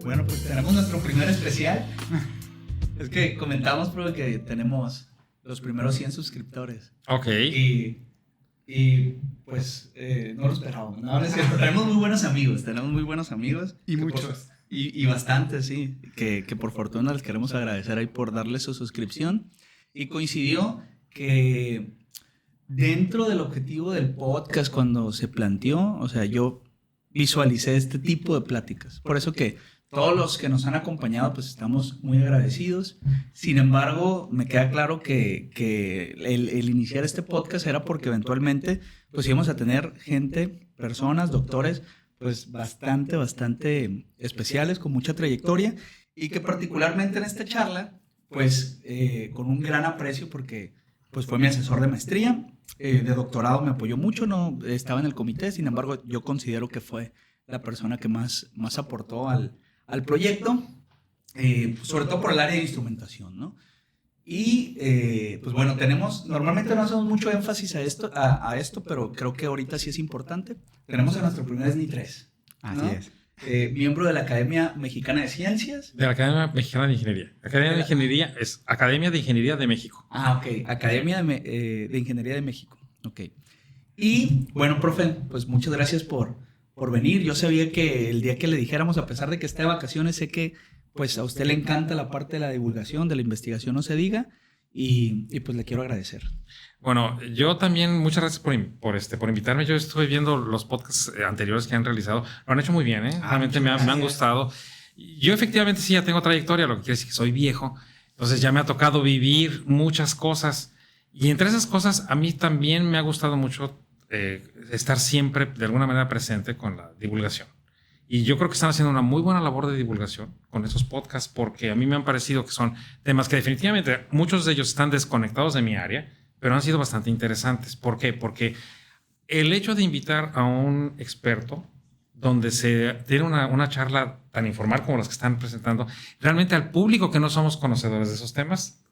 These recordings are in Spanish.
Bueno, pues tenemos nuestro primer especial. Es que comentamos, profe, que tenemos los primeros 100 suscriptores. Ok. Y pues no lo esperábamos. No, es cierto. Tenemos muy buenos amigos. Y muchos. Y bastantes, sí. Que por fortuna les queremos agradecer ahí por darle su suscripción. Y coincidió que dentro del objetivo del podcast, cuando se planteó, o sea, yo visualicé este tipo de pláticas. Por eso que todos los que nos han acompañado, pues estamos muy agradecidos. Sin embargo, me queda claro que el iniciar este podcast era porque eventualmente pues íbamos a tener gente, personas, doctores, pues bastante especiales, con mucha trayectoria, y que particularmente en esta charla, pues con un gran aprecio, porque pues fue mi asesor de maestría, de doctorado me apoyó mucho, no estaba en el comité, sin embargo yo considero que fue la persona que más aportó al proyecto, sobre todo por el área de instrumentación, ¿no? Y pues bueno, normalmente no hacemos mucho énfasis a esto, pero creo que ahorita sí es importante. Tenemos a nuestro primer SNI 3, ¿no? Así es. Miembro de la Academia Mexicana de Ciencias. De la Academia Mexicana de Ingeniería. Academia de Ingeniería es Academia de Ingeniería de México. Ah, ok. Academia de Ingeniería de México. Ok. Y bueno, profe, pues muchas gracias por venir. Yo sabía que el día que le dijéramos, a pesar de que está de vacaciones, sé que pues a usted le encanta la parte de la divulgación, de la investigación, no se diga, y pues le quiero agradecer. Bueno, yo también, muchas gracias por invitarme. Yo estuve viendo los podcasts anteriores que han realizado. Lo han hecho muy bien, ¿eh? Realmente me han gustado. Yo efectivamente sí ya tengo trayectoria, lo que quiere decir que soy viejo. Entonces ya me ha tocado vivir muchas cosas. Y entre esas cosas, a mí también me ha gustado mucho estar siempre de alguna manera presente con la divulgación. Y yo creo que están haciendo una muy buena labor de divulgación con esos podcasts, porque a mí me han parecido que son temas que definitivamente muchos de ellos están desconectados de mi área, pero han sido bastante interesantes. ¿Por qué? Porque el hecho de invitar a un experto donde se tiene una charla tan informal como las que están presentando, realmente al público que no somos conocedores de esos temas,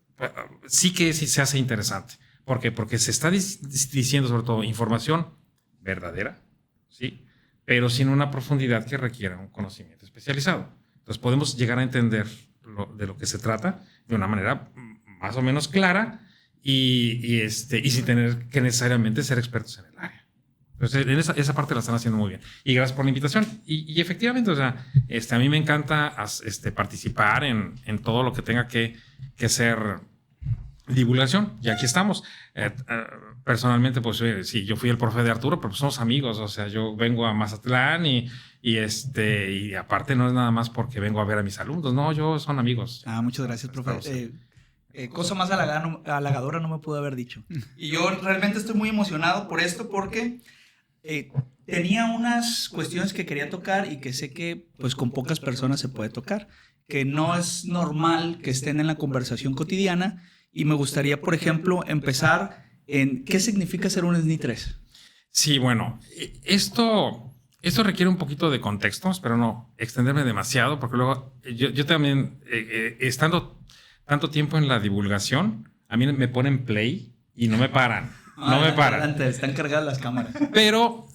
sí que sí se hace interesante. ¿Por qué? Porque se está diciendo sobre todo información verdadera, ¿sí? Pero sin una profundidad que requiera un conocimiento especializado. Entonces podemos llegar a entender de lo que se trata de una manera más o menos clara y sin tener que necesariamente ser expertos en el área. Entonces en esa parte la están haciendo muy bien. Y gracias por la invitación. Y efectivamente, o sea, a mí me encanta participar en todo lo que tenga que ser divulgación, y aquí estamos. Personalmente, pues sí, yo fui el profe de Arturo, pero pues somos amigos. O sea, yo vengo a Mazatlán y aparte no es nada más porque vengo a ver a mis alumnos, no, son amigos. Muchas gracias, profe. Cosa más halagadora no me pudo haber dicho. Y yo realmente estoy muy emocionado por esto, porque tenía unas cuestiones que quería tocar y que sé que pues con pocas personas se puede tocar, que no es normal que estén en la conversación cotidiana. Y me gustaría, por ejemplo, empezar en ¿qué significa ser un SNI 3? Sí, bueno, esto requiere un poquito de contexto, espero no extenderme demasiado, porque luego yo también, estando tanto tiempo en la divulgación, a mí me ponen play y no me paran. Adelante, están cargadas las cámaras. Pero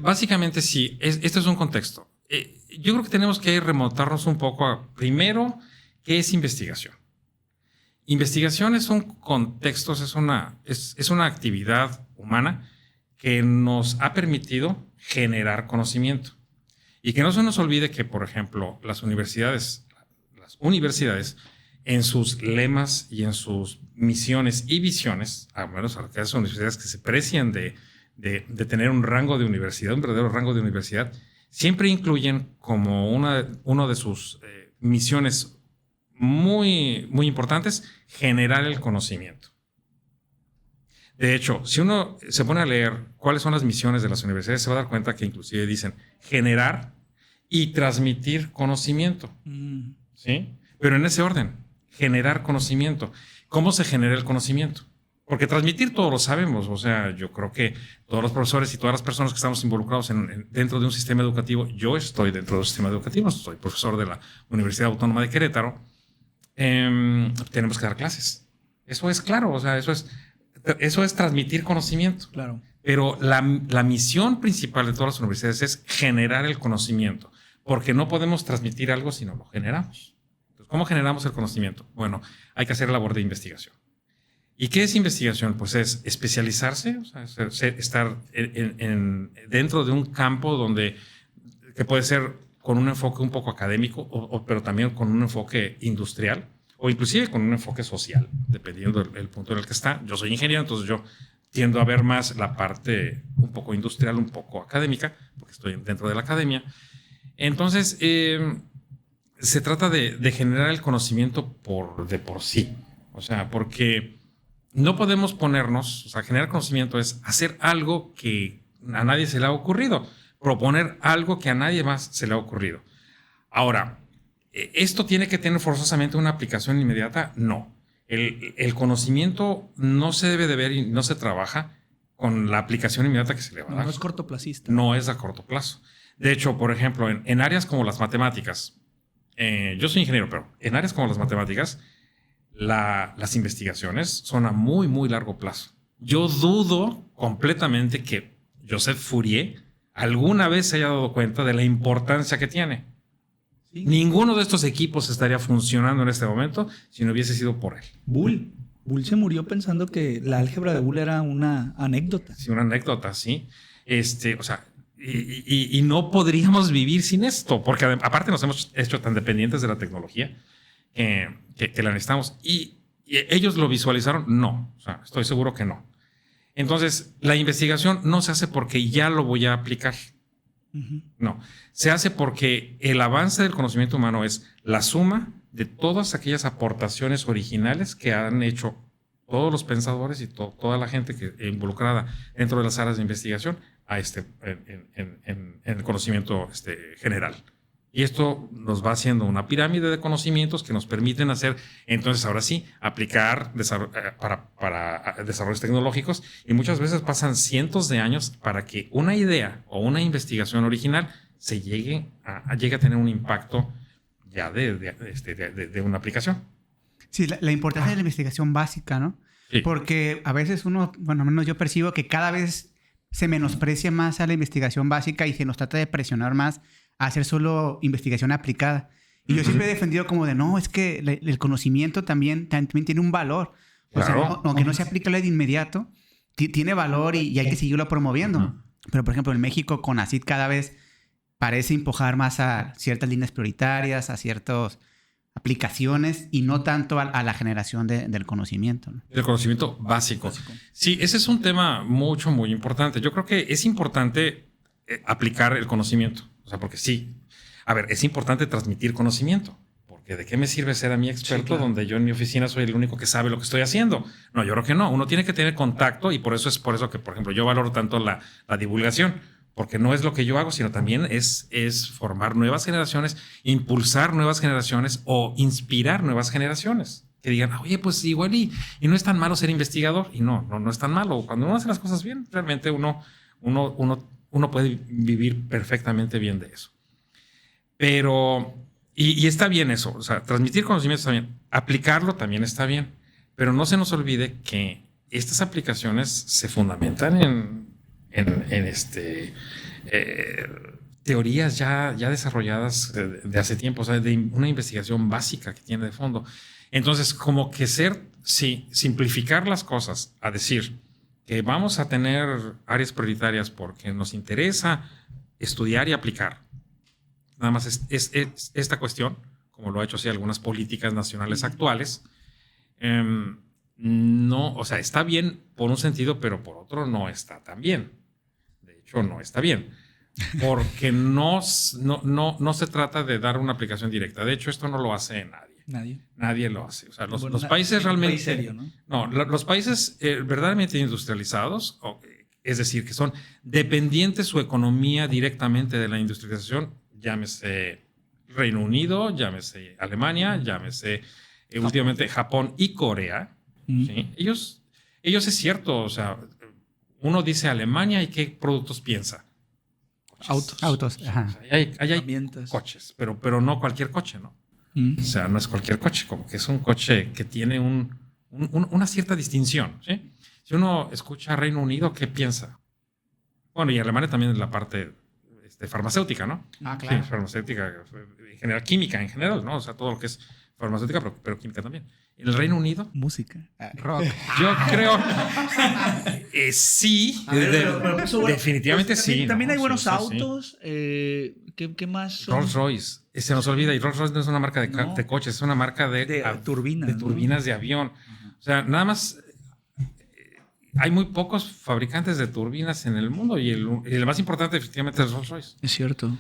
básicamente sí, esto es un contexto. Yo creo que tenemos que remontarnos un poco a, primero, ¿qué es investigación? Investigación es un contexto, es una actividad humana que nos ha permitido generar conocimiento. Y que no se nos olvide que, por ejemplo, las universidades en sus lemas y en sus misiones y visiones, a menos a las universidades que se precian de tener un rango de universidad, un verdadero rango de universidad, siempre incluyen como una de sus misiones muy, muy importantes, generar el conocimiento. De hecho, si uno se pone a leer cuáles son las misiones de las universidades, se va a dar cuenta que inclusive dicen generar y transmitir conocimiento. ¿Sí? Pero en ese orden, generar conocimiento. ¿Cómo se genera el conocimiento? Porque transmitir todo lo sabemos. O sea, yo creo que todos los profesores y todas las personas que estamos involucrados dentro de un sistema educativo, yo estoy dentro de un sistema educativo, soy profesor de la Universidad Autónoma de Querétaro, tenemos que dar clases. Eso es claro, o sea, eso es transmitir conocimiento. Claro. Pero la misión principal de todas las universidades es generar el conocimiento. porque no podemos transmitir algo si no lo generamos. Entonces, ¿cómo generamos el conocimiento? Bueno, hay que hacer labor de investigación. ¿Y qué es investigación? Pues es especializarse, o sea, estar dentro de un campo que puede ser con un enfoque un poco académico, pero también con un enfoque industrial, o inclusive con un enfoque social, dependiendo del punto en el que está. Yo soy ingeniero, entonces yo tiendo a ver más la parte un poco industrial, un poco académica, porque estoy dentro de la academia. Entonces, se trata de generar el conocimiento de por sí. O sea, porque no podemos ponernos, o sea, generar conocimiento es hacer algo que a nadie se le ha ocurrido, proponer algo que a nadie más se le ha ocurrido. Ahora, ¿esto tiene que tener forzosamente una aplicación inmediata? No. El conocimiento no se debe de ver y no se trabaja con la aplicación inmediata que se le va a dar. No es cortoplacista. No es a corto plazo. De hecho, por ejemplo, en áreas como las matemáticas, yo soy ingeniero, pero en áreas como las matemáticas, las investigaciones son a muy, muy largo plazo. Yo dudo completamente que Joseph Fourier alguna vez se haya dado cuenta de la importancia que tiene. Sí. Ninguno de estos equipos estaría funcionando en este momento si no hubiese sido por él. Boole se murió pensando que la álgebra de Boole era una anécdota. Sí, una anécdota, sí. O sea, y no podríamos vivir sin esto, porque aparte nos hemos hecho tan dependientes de la tecnología que la necesitamos. ¿Y ellos lo visualizaron? No. O sea, estoy seguro que no. Entonces, la investigación no se hace porque ya lo voy a aplicar. No. Se hace porque el avance del conocimiento humano es la suma de todas aquellas aportaciones originales que han hecho todos los pensadores y toda la gente involucrada dentro de las áreas de investigación en el conocimiento general. Y esto nos va haciendo una pirámide de conocimientos que nos permiten hacer, entonces ahora sí, aplicar para desarrollos tecnológicos, y muchas veces pasan cientos de años para que una idea o una investigación original se llegue a tener un impacto ya de una aplicación. Sí, la importancia de la investigación básica, ¿no? Sí. Porque a veces al menos yo percibo que cada vez se menosprecia más a la investigación básica y se nos trata de presionar más a hacer solo investigación aplicada. Y yo siempre he defendido como de, no, es que el conocimiento también tiene un valor. Claro. O sea, aunque no se aplica de inmediato, tiene valor y hay que seguirlo promoviendo. Pero, por ejemplo, en México, CONACYT cada vez parece empujar más a ciertas líneas prioritarias, a ciertas aplicaciones y no tanto a la generación del conocimiento, ¿no? El conocimiento básico. Sí, ese es un tema muy importante. Yo creo que es importante aplicar el conocimiento. O sea, porque sí. A ver, es importante transmitir conocimiento. Porque ¿de qué me sirve ser a mí experto, sí, claro, donde yo en mi oficina soy el único que sabe lo que estoy haciendo? No, yo creo que no. Uno tiene que tener contacto y por eso que, por ejemplo, yo valoro tanto la divulgación. Porque no es lo que yo hago, sino también es formar nuevas generaciones, impulsar nuevas generaciones o inspirar nuevas generaciones. Que digan, oye, pues igual y no es tan malo ser investigador. Y no es tan malo. Cuando uno hace las cosas bien, realmente uno puede vivir perfectamente bien de eso. Pero, y está bien eso. O sea, transmitir conocimiento está bien. Aplicarlo también está bien. Pero no se nos olvide que estas aplicaciones se fundamentan en teorías ya desarrolladas de hace tiempo, o sea, de una investigación básica que tiene de fondo. Entonces, como que simplificar las cosas a decir que vamos a tener áreas prioritarias porque nos interesa estudiar y aplicar. Nada más es esta cuestión, como lo ha hecho así algunas políticas nacionales actuales. No, o sea, está bien por un sentido, pero por otro no está tan bien. No está bien, porque no se trata de dar una aplicación directa. De hecho, esto no lo hace nadie lo hace. O sea, los países realmente serio, ¿no? No, los países verdaderamente industrializados, es decir, que son dependientes su economía directamente de la industrialización, llámese Reino Unido, llámese Alemania, llámese últimamente Japón y Corea. ¿Sí? Ellos es cierto, o sea, uno dice Alemania y ¿qué productos piensa? Autos. Ajá. O sea, hay coches, pero no cualquier coche, ¿no? O sea, no es cualquier coche, como que es un coche que tiene una cierta distinción, ¿sí? Si uno escucha Reino Unido, ¿qué piensa? Bueno, y Alemania también es la parte farmacéutica, ¿no? Ah, claro. Sí, farmacéutica, en general, química en general, ¿no? O sea, todo lo que es farmacéutica, pero química también. En el Reino Unido, música. Rock. yo creo, sí, definitivamente sí. También ¿no? hay buenos Sí. autos. ¿Qué más son? Rolls Royce, se nos olvida, y Rolls Royce no es una marca de coches, es una marca de turbinas. De turbinas de avión. O sea, nada más hay muy pocos fabricantes de turbinas en el mundo y el más importante efectivamente es Rolls Royce. Es cierto.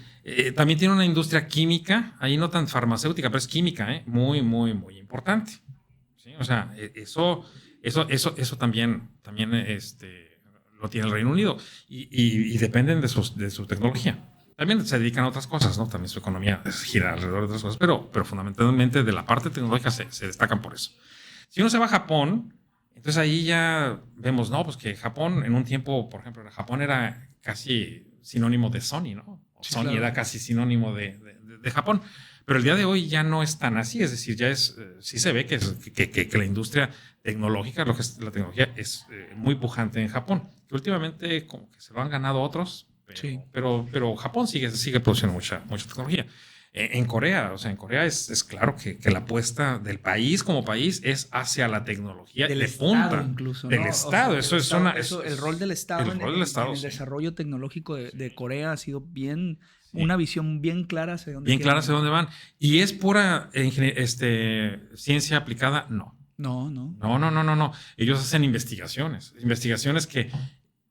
También tiene una industria química, ahí no tan farmacéutica, pero es química, muy, muy, muy importante. ¿Sí? O sea, eso también lo tiene el Reino Unido y dependen de su tecnología. También se dedican a otras cosas, ¿no? También su economía gira alrededor de otras cosas, pero fundamentalmente de la parte tecnológica se destacan por eso. Si uno se va a Japón, entonces ahí ya vemos, ¿no? Pues que Japón en un tiempo, por ejemplo, Japón era casi sinónimo de Sony, ¿no? Sí, Sony claro. era casi sinónimo de Japón. Pero el día de hoy ya no es tan así, es decir, ya sí se ve que la industria tecnológica, lo que es la tecnología, es muy pujante en Japón. Que últimamente como que se lo han ganado otros, pero Japón sigue produciendo mucha tecnología. En Corea, o sea, en Corea es claro que la apuesta del país como país es hacia la tecnología Del de Estado punta. incluso, Del ¿no? Estado, O sea, el rol del Estado en el sí. desarrollo tecnológico de Corea ha sido bien, Sí. una visión bien clara hacia dónde Bien quieren clara hacia ir. dónde van. ¿Y es pura ciencia aplicada? No. No. Ellos hacen investigaciones que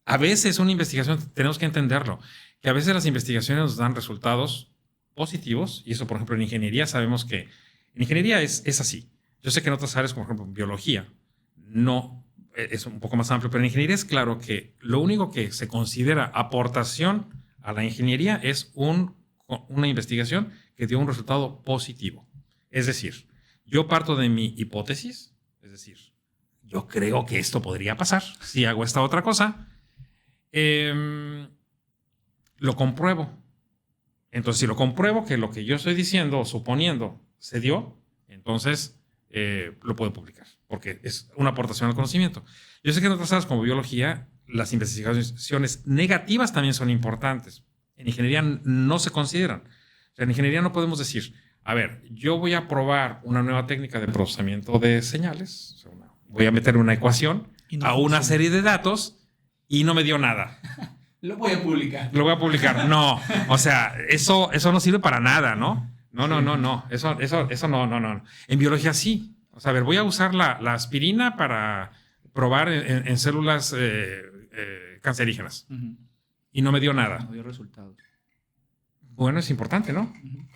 a veces una investigación, tenemos que entenderlo, que a veces las investigaciones nos dan resultados positivos, y eso, por ejemplo, en ingeniería sabemos que en ingeniería es así. Yo sé que en otras áreas, como por ejemplo en biología, no es un poco más amplio, pero en ingeniería es claro que lo único que se considera aportación a la ingeniería es una investigación que dio un resultado positivo. Es decir, yo parto de mi hipótesis, es decir, yo creo que esto podría pasar si hago esta otra cosa, lo compruebo. Entonces, si lo compruebo que lo que yo estoy diciendo o suponiendo se dio, entonces lo puedo publicar, porque es una aportación al conocimiento. Yo sé que en otras áreas como biología, las investigaciones negativas también son importantes. En ingeniería no se consideran. O sea, en ingeniería no podemos decir, a ver, yo voy a probar una nueva técnica de procesamiento de señales, o sea, voy a meter una ecuación a una serie de datos y no me dio nada. Lo voy a publicar. Lo voy a publicar. No, o sea, eso no sirve para nada, ¿no? No. Eso no. En biología sí. O sea, a ver, voy a usar la aspirina para probar en células cancerígenas. Y no me dio nada. No dio resultados. Bueno, es importante, ¿no?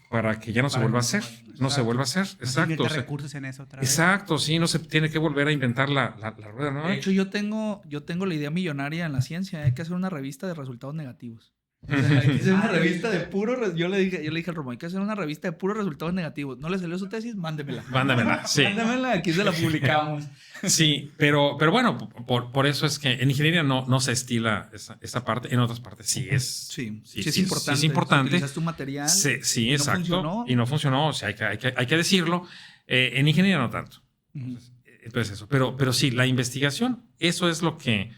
Para que ya no se vuelva a hacer. No se vuelva a hacer. Exacto. No se recursos en eso otra vez. Exacto, sí, no se tiene que volver a inventar la rueda, ¿no? De hecho, yo tengo la idea millonaria en la ciencia. Hay que hacer una revista de resultados negativos. O sea, hay que hacer una revista de puros. Yo le dije al Romo, hay que hacer una revista de puros resultados negativos. ¿No le salió su tesis? Mándemela. Sí. Mándemela, aquí se la publicamos. Sí, pero bueno, por eso es que en ingeniería no se estila esa parte. En otras partes sí es. Sí, es importante. Sí es importante. Utilizas tu material. Sí, y exacto. No funcionó. Y no funcionó. O sea, hay que decirlo. En ingeniería no tanto. Entonces eso. Pero sí, la investigación, eso es lo que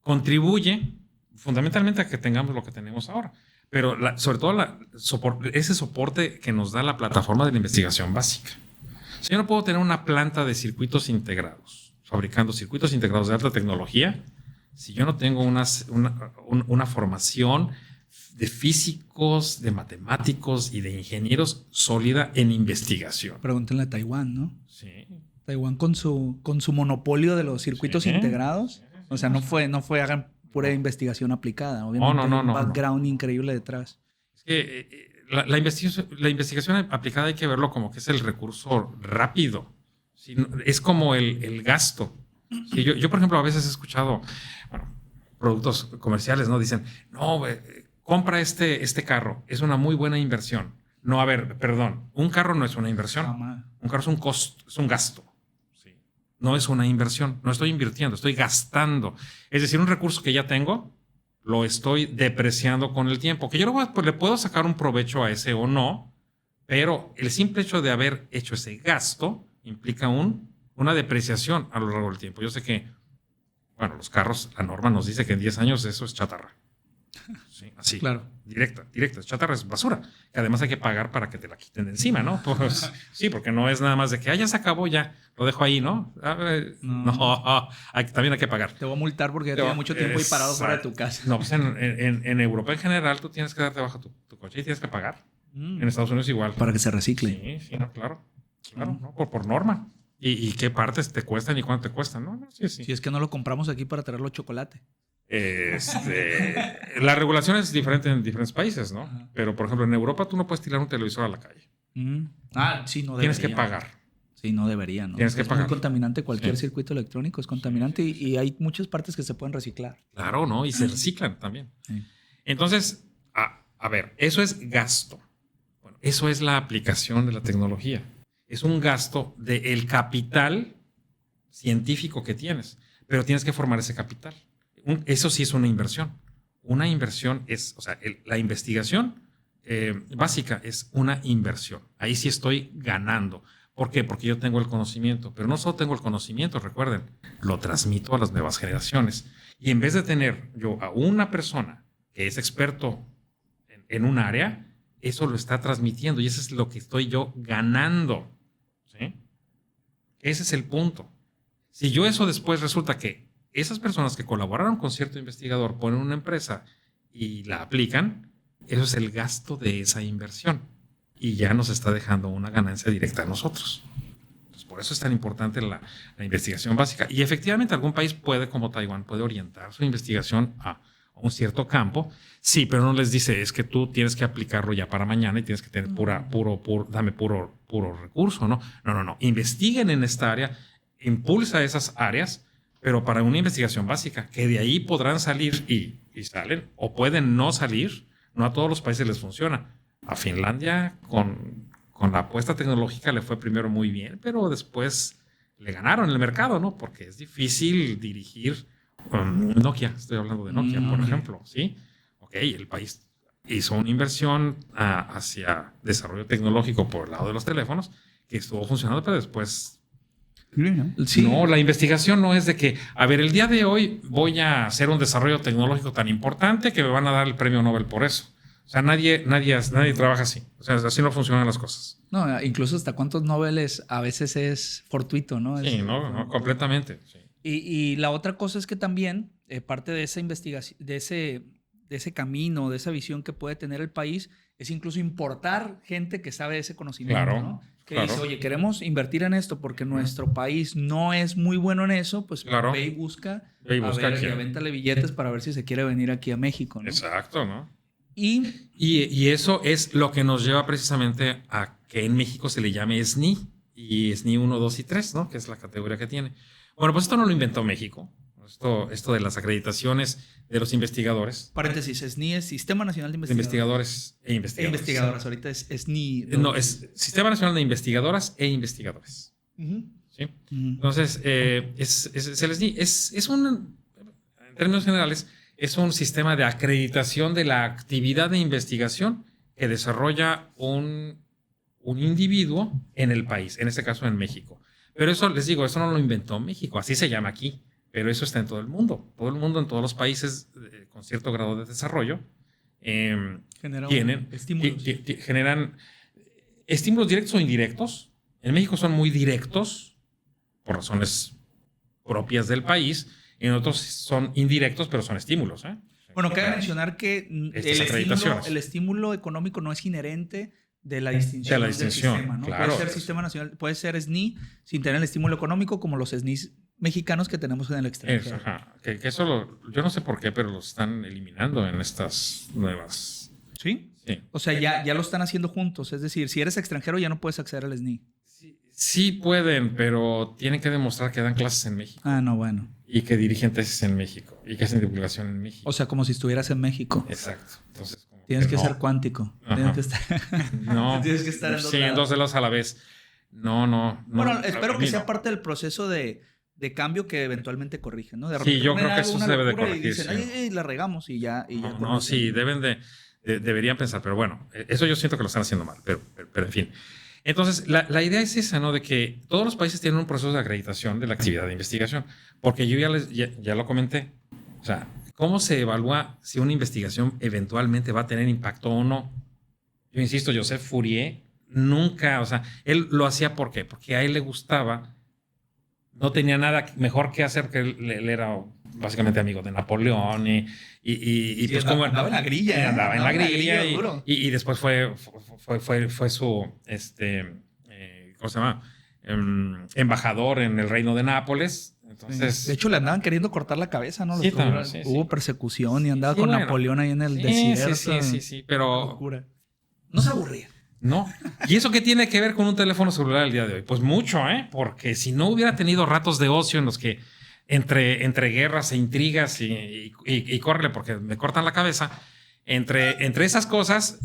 contribuye fundamentalmente a que tengamos lo que tenemos ahora. Pero sobre todo ese soporte que nos da la plataforma de la investigación básica. O sea, yo no puedo tener una planta de circuitos integrados, fabricando circuitos integrados de alta tecnología, si yo no tengo una formación de físicos, de matemáticos y de ingenieros sólida en investigación. Pregúntenle a Taiwán, ¿no? Sí. Taiwán con su monopolio de los circuitos integrados. O sea, no fue hagan pura investigación aplicada. Obviamente hay un background increíble detrás. Es que la investigación aplicada hay que verlo como que es el recurso rápido. ¿Sí? Es como el gasto. ¿Sí? Yo, por ejemplo, a veces he escuchado productos comerciales, ¿no? Dicen, no, compra este carro. Es una muy buena inversión. No, a ver, perdón. Un carro no es una inversión. Un carro es un costo, es un gasto. No es una inversión, no estoy invirtiendo, estoy gastando. Es decir, un recurso que ya tengo, lo estoy depreciando con el tiempo. Que yo le puedo sacar un provecho a ese o no, pero el simple hecho de haber hecho ese gasto implica una depreciación a lo largo del tiempo. Yo sé que, los carros, la norma nos dice que en 10 años eso es chatarra. Sí, así. Claro. Directa. Chatarra es basura. Que además hay que pagar para que te la quiten de encima, ¿no? Pues, sí, porque no es nada más de que ya se acabó, ya lo dejo ahí, ¿no? No, también hay que pagar. Te voy a multar porque ya tienes mucho tiempo ahí parado fuera de tu casa. No, pues en Europa en general tú tienes que darte baja tu coche y tienes que pagar. En Estados Unidos igual. Para que se recicle. Sí, no, claro, ¿no? Por norma. ¿Y qué partes te cuestan y cuánto te cuestan? No, sí. Si es que no lo compramos aquí para traerlo chocolate. La regulación es diferente en diferentes países, ¿no? Ajá. Pero, por ejemplo, en Europa tú no puedes tirar un televisor a la calle. Sí, no debería. Tienes que pagar. Sí, no debería, ¿no? Tienes que es pagar. muy contaminante, cualquier circuito electrónico es contaminante y hay muchas partes que se pueden reciclar. Claro, ¿no? Y se reciclan también. Sí. Entonces, a ver, eso es gasto. Bueno, eso es la aplicación de la tecnología. Es un gasto del capital científico que tienes, pero tienes que formar ese capital. Eso sí es una inversión. Una inversión es, o sea, la investigación básica es una inversión. Ahí sí estoy ganando. ¿Por qué? Porque yo tengo el conocimiento, pero no solo tengo el conocimiento, recuerden, lo transmito a las nuevas generaciones. Y en vez de tener yo a una persona que es experto en un área, eso lo está transmitiendo y eso es lo que estoy yo ganando. ¿Sí? Ese es el punto. Si yo eso después resulta que esas personas que colaboraron con cierto investigador ponen una empresa y la aplican, eso es el gasto de esa inversión y ya nos está dejando una ganancia directa a nosotros. Entonces, por eso es tan importante la investigación básica. Y efectivamente algún país puede, como Taiwán, puede orientar su investigación a un cierto campo. Sí, pero no les dice, es que tú tienes que aplicarlo ya para mañana y tienes que tener dame puro recurso, ¿no? No. Investiguen en esta área, impulsa esas áreas, pero para una investigación básica, que de ahí podrán salir y salen, o pueden no salir. No a todos los países les funciona. A Finlandia, con la apuesta tecnológica, le fue primero muy bien, pero después le ganaron el mercado, ¿no? Porque es difícil dirigir Nokia. Estoy hablando de Nokia, por ejemplo, ¿sí? Ok, el país hizo una inversión hacia desarrollo tecnológico por el lado de los teléfonos, que estuvo funcionando, pero después... Sí. No, la investigación no es de que, a ver, el día de hoy voy a hacer un desarrollo tecnológico tan importante que me van a dar el premio Nobel por eso. O sea, nadie trabaja así. O sea, así no funcionan las cosas. No, incluso hasta cuántos Nobeles a veces es fortuito, ¿no? Sí, no, completamente. Sí. Y la otra cosa es que también, parte de esa investigación, de ese camino, de esa visión que puede tener el país, es incluso importar gente que sabe ese conocimiento, claro, ¿no? Que dice, oye, queremos invertir en esto porque nuestro país no es muy bueno en eso, pues ve y busca avéntale billetes para ver si se quiere venir aquí a México, ¿no? Exacto, ¿no? Y eso es lo que nos lleva precisamente a que en México se le llame SNI, y SNI 1, 2 y 3, ¿no? Que es la categoría que tiene. Bueno, pues esto no lo inventó México. Esto de las acreditaciones de los investigadores. Paréntesis, SNI es Sistema Nacional de Investigadores e Investigadoras. Investigadoras, ahorita es SNI. No, es Sistema Nacional de Investigadoras e Investigadores. ¿Sí? Entonces, es el SNI. Es un, en términos generales, es un sistema de acreditación de la actividad de investigación que desarrolla un individuo en el país, en este caso en México. Pero eso, les digo, eso no lo inventó México, así se llama aquí. Pero eso está en todo el mundo. Todo el mundo, en todos los países con cierto grado de desarrollo, generan estímulos directos o indirectos. En México son muy directos, por razones propias del país. En otros son indirectos, pero son estímulos. Bueno, cabe mencionar que el estímulo económico no es inherente de la distinción, del sistema, ¿no? Claro. Puede ser sistema nacional, puede ser SNI sin tener el estímulo económico como los SNIs mexicanos que tenemos en el extranjero. Que eso yo no sé por qué, pero lo están eliminando en estas nuevas. ¿Sí? Sí. O sea, ya lo están haciendo juntos. Es decir, si eres extranjero ya no puedes acceder al SNI. Sí pueden, pero tienen que demostrar que dan clases en México. Ah, no, bueno. Y que dirigen tesis en México. Y que hacen divulgación en México. O sea, como si estuvieras en México. Exacto. Entonces, tienes que ser cuántico. Tienes que estar... No. Tienes que estar en dos lados a la vez. No. Bueno, espero que sea parte del proceso de cambio que eventualmente corrigen, ¿no? De repente yo creo que eso se debe de corregir. Y dicen, ay, la regamos y ya. No, sí, deberían pensar, pero bueno, eso yo siento que lo están haciendo mal, pero en fin. Entonces, la idea es esa, ¿no? De que todos los países tienen un proceso de acreditación de la actividad de investigación, porque yo ya lo comenté. O sea, ¿cómo se evalúa si una investigación eventualmente va a tener impacto o no? Yo insisto, Joseph Fourier nunca, o sea, él lo hacía ¿por qué? Porque a él le gustaba, no tenía nada mejor que hacer, que él era básicamente amigo de Napoleón y sí, pues como andaba en la grilla, andaba en la grilla y después fue su ¿cómo se llama? Embajador en el reino de Nápoles. Entonces, de hecho, le andaban queriendo cortar la cabeza, ¿no? Sí, también, hubo persecución y andaba con Napoleón ahí en el desierto. Sí, pero locura. No se aburría. No. ¿Y eso qué tiene que ver con un teléfono celular el día de hoy? Pues mucho, porque si no hubiera tenido ratos de ocio en los que entre guerras e intrigas y córrele porque me cortan la cabeza, entre esas cosas,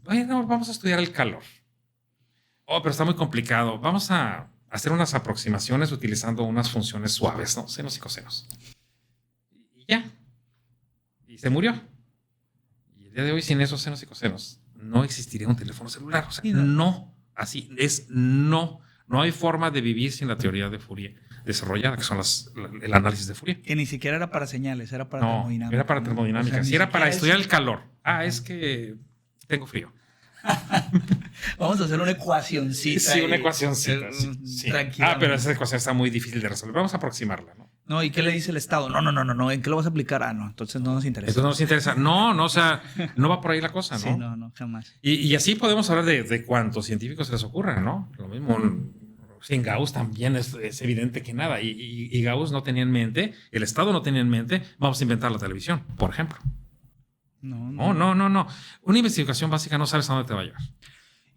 bueno, vamos a estudiar el calor. Pero está muy complicado. Vamos a hacer unas aproximaciones utilizando unas funciones suaves, ¿no? Senos y cosenos. Y ya. Y se murió. Y el día de hoy, sin esos senos y cosenos, no existiría un teléfono celular. O sea, no. Así es, no. No hay forma de vivir sin la teoría de Fourier desarrollada, que son el análisis de Fourier. Que ni siquiera era para señales, era para termodinámica. Era para termodinámica. O sea, sí, era para estudiar el calor. Es que tengo frío. Vamos a hacer una ecuacioncita. Sí, una ecuacioncita. Sí. Pero esa ecuación está muy difícil de resolver. Vamos a aproximarla, ¿no? No, ¿y qué le dice el Estado? No. ¿En qué lo vas a aplicar? No, entonces no nos interesa. Entonces no nos interesa. No, o sea, no va por ahí la cosa, ¿no? Sí, no, jamás. Y así podemos hablar de cuántos científicos se les ocurra, ¿no? Lo mismo sin Gauss también es evidente que nada. Y Gauss no tenía en mente, el Estado no tenía en mente, vamos a inventar la televisión, por ejemplo. No. Una investigación básica no sabes a dónde te va a llevar.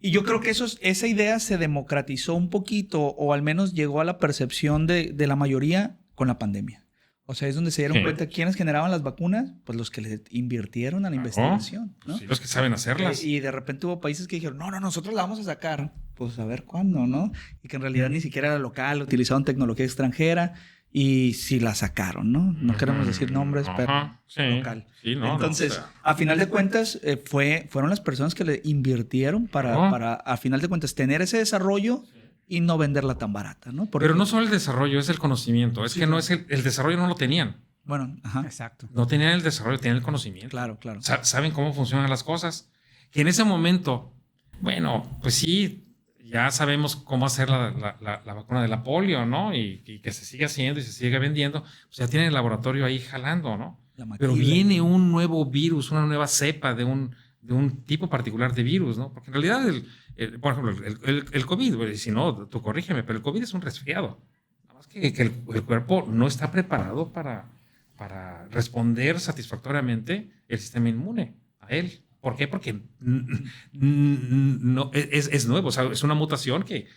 Y yo creo que esa idea se democratizó un poquito, o al menos llegó a la percepción de la mayoría con la pandemia. O sea, es donde se dieron cuenta quiénes generaban las vacunas, pues los que le invirtieron a la investigación, ¿no? Sí, los que saben hacerlas. Y de repente hubo países que dijeron, no, nosotros la vamos a sacar. Pues a ver cuándo, ¿no? Y que en realidad ni siquiera era local, utilizaban tecnología extranjera. Y sí la sacaron, ¿no? No queremos decir nombres, pero local. Sí, Entonces, a final de cuentas, fueron las personas que le invirtieron para, a final de cuentas, tener ese desarrollo y no venderla tan barata, ¿no? Pero no solo el desarrollo, es el conocimiento. Es que no es el desarrollo no lo tenían. Bueno, exacto. No tenían el desarrollo, tenían el conocimiento. Claro. Saben cómo funcionan las cosas. Que en ese momento, bueno, pues sí, ya sabemos cómo hacer la vacuna de la polio, ¿no? Y que se sigue haciendo y se sigue vendiendo. Pues ya tienen el laboratorio ahí jalando, ¿no? Pero viene un nuevo virus, una nueva cepa de un tipo particular de virus, ¿no? Porque en realidad, por ejemplo, el COVID, si no, tú corrígeme, pero el COVID es un resfriado. Nada más que el cuerpo no está preparado para responder satisfactoriamente el sistema inmune a él. ¿Por qué? Porque no, es nuevo, o sea, es una mutación que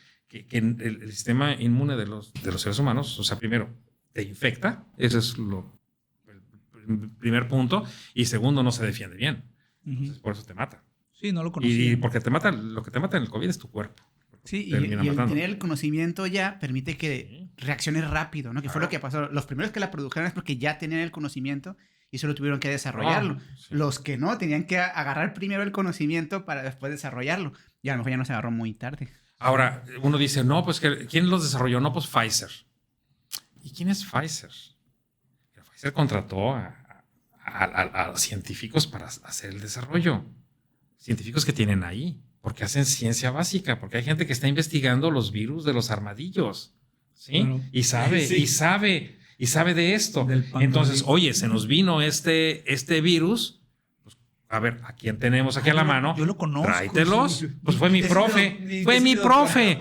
el sistema inmune de los seres humanos, o sea, primero, te infecta, ese es el primer punto, y segundo, no se defiende bien. Entonces, por eso te mata. Sí, no lo conocía. Y porque lo que te mata en el COVID es tu cuerpo. Sí, y el tener el conocimiento ya permite que reacciones rápido, ¿no? Que fue lo que pasó. Los primeros que la produjeron es porque ya tenían el conocimiento y solo tuvieron que desarrollarlo. Los que no, tenían que agarrar primero el conocimiento para después desarrollarlo. Y a lo mejor ya no se agarró muy tarde. Ahora, uno dice, no, pues ¿quién los desarrolló? No, pues Pfizer. ¿Y quién es Pfizer? Pfizer contrató a científicos para hacer el desarrollo. Científicos que tienen ahí, porque hacen ciencia básica, porque hay gente que está investigando los virus de los armadillos, ¿sí? Bueno, y sabe de esto. Entonces, oye, se nos vino este virus. Pues, a ver, ¿a quién tenemos aquí a la mano? Yo lo conozco. Tráetelos. Pues fue mi profe. Fue mi profe.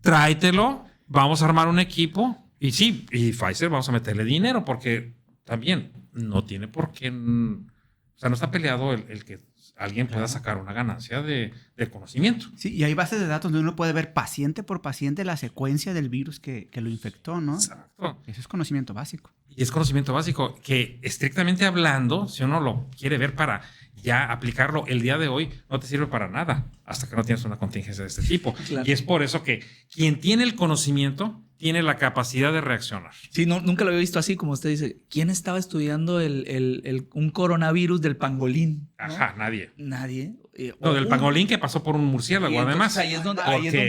Tráetelo. Vamos a armar un equipo. Y sí, y Pfizer vamos a meterle dinero porque también no tiene por qué. O sea, no está peleado el que alguien pueda sacar una ganancia del conocimiento. Sí, y hay bases de datos donde uno puede ver paciente por paciente la secuencia del virus que lo infectó, ¿no? Exacto. Eso es conocimiento básico. Y es conocimiento básico que, estrictamente hablando, si uno lo quiere ver para ya aplicarlo el día de hoy, no te sirve para nada hasta que no tienes una contingencia de este tipo. Claro. Y es por eso que quien tiene el conocimiento tiene la capacidad de reaccionar. Sí, nunca lo había visto así, como usted dice. ¿Quién estaba estudiando un coronavirus del pangolín? Ajá, ¿no? Nadie. No, del pangolín que pasó por un murciélago, además. Ahí es donde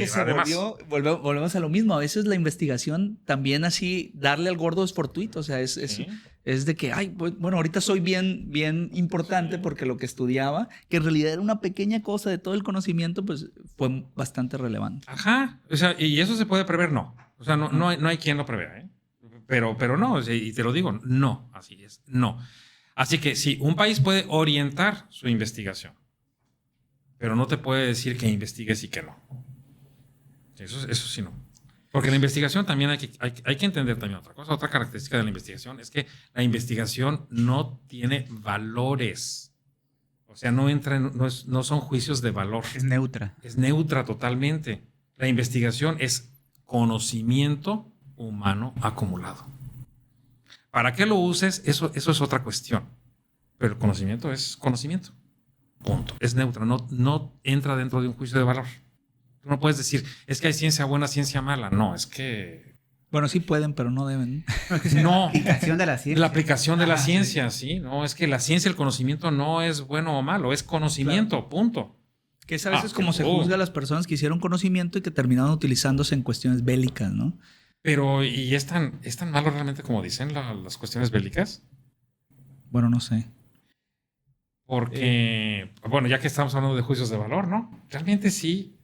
se volvemos a lo mismo. A veces la investigación también así, darle al gordo es fortuito. O sea, es de que, bueno, ahorita soy bien importante porque lo que estudiaba, que en realidad era una pequeña cosa de todo el conocimiento, pues fue bastante relevante. Ajá. O sea, ¿y eso se puede prever? No. O sea, no hay quien lo prevea, ¿eh? Pero no, o sea, y te lo digo, no. Así es, no. Así que sí, un país puede orientar su investigación, pero no te puede decir que investigues y que no. Eso sí no. Porque la investigación también hay que entender también otra cosa. Otra característica de la investigación es que la investigación no tiene valores. O sea, no son juicios de valor. Es neutra. Es neutra totalmente. La investigación es conocimiento humano acumulado. ¿Para qué lo uses? Eso es otra cuestión. Pero el conocimiento es conocimiento. Punto. Es neutra. No entra dentro de un juicio de valor. Tú no puedes decir, es que hay ciencia buena, ciencia mala. No, es que... Bueno, sí pueden, pero no deben. No. La aplicación de la ciencia. La aplicación de la ciencia, sí. No, es que la ciencia, el conocimiento no es bueno o malo. Es conocimiento, claro. Punto. Que es a veces como se juzga a las personas que hicieron conocimiento y que terminaron utilizándose en cuestiones bélicas, ¿no? Pero, ¿y es tan malo realmente como dicen las cuestiones bélicas? Bueno, no sé. Porque, bueno, ya que estamos hablando de juicios de valor, ¿no? Realmente sí.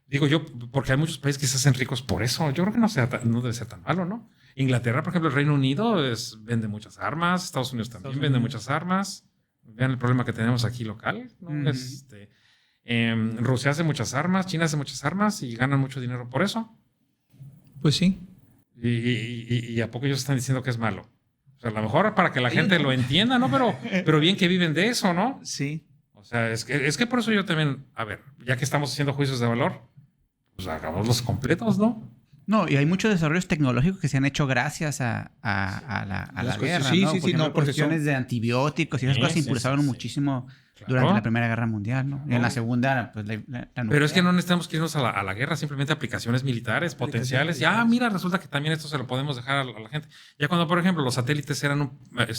Digo yo, porque hay muchos países que se hacen ricos por eso. Yo creo que no debe ser tan malo, ¿no? Inglaterra, por ejemplo, el Reino Unido vende muchas armas. Estados Unidos también vende muchas armas. Vean el problema que tenemos aquí local, ¿no? Rusia hace muchas armas, China hace muchas armas y ganan mucho dinero por eso. Pues sí. ¿Y a poco ellos están diciendo que es malo? O sea, a lo mejor para que la gente lo entienda, ¿no? Pero bien que viven de eso, ¿no? Sí. O sea, es que por eso yo también, a ver, ya que estamos haciendo juicios de valor, pues hagámoslos completos, ¿no? No, y hay muchos desarrollos tecnológicos que se han hecho gracias a la guerra, sí, ¿no? Sí, por ejemplo, cuestiones de antibióticos y esas cosas se impulsaron muchísimo durante la Primera Guerra Mundial, ¿no? Y en la Segunda, pues la nuclear. Pero es que no necesitamos que irnos a la guerra, simplemente aplicaciones militares, potenciales. Ya, mira, resulta que también esto se lo podemos dejar a la gente. Ya cuando, por ejemplo, los satélites eran el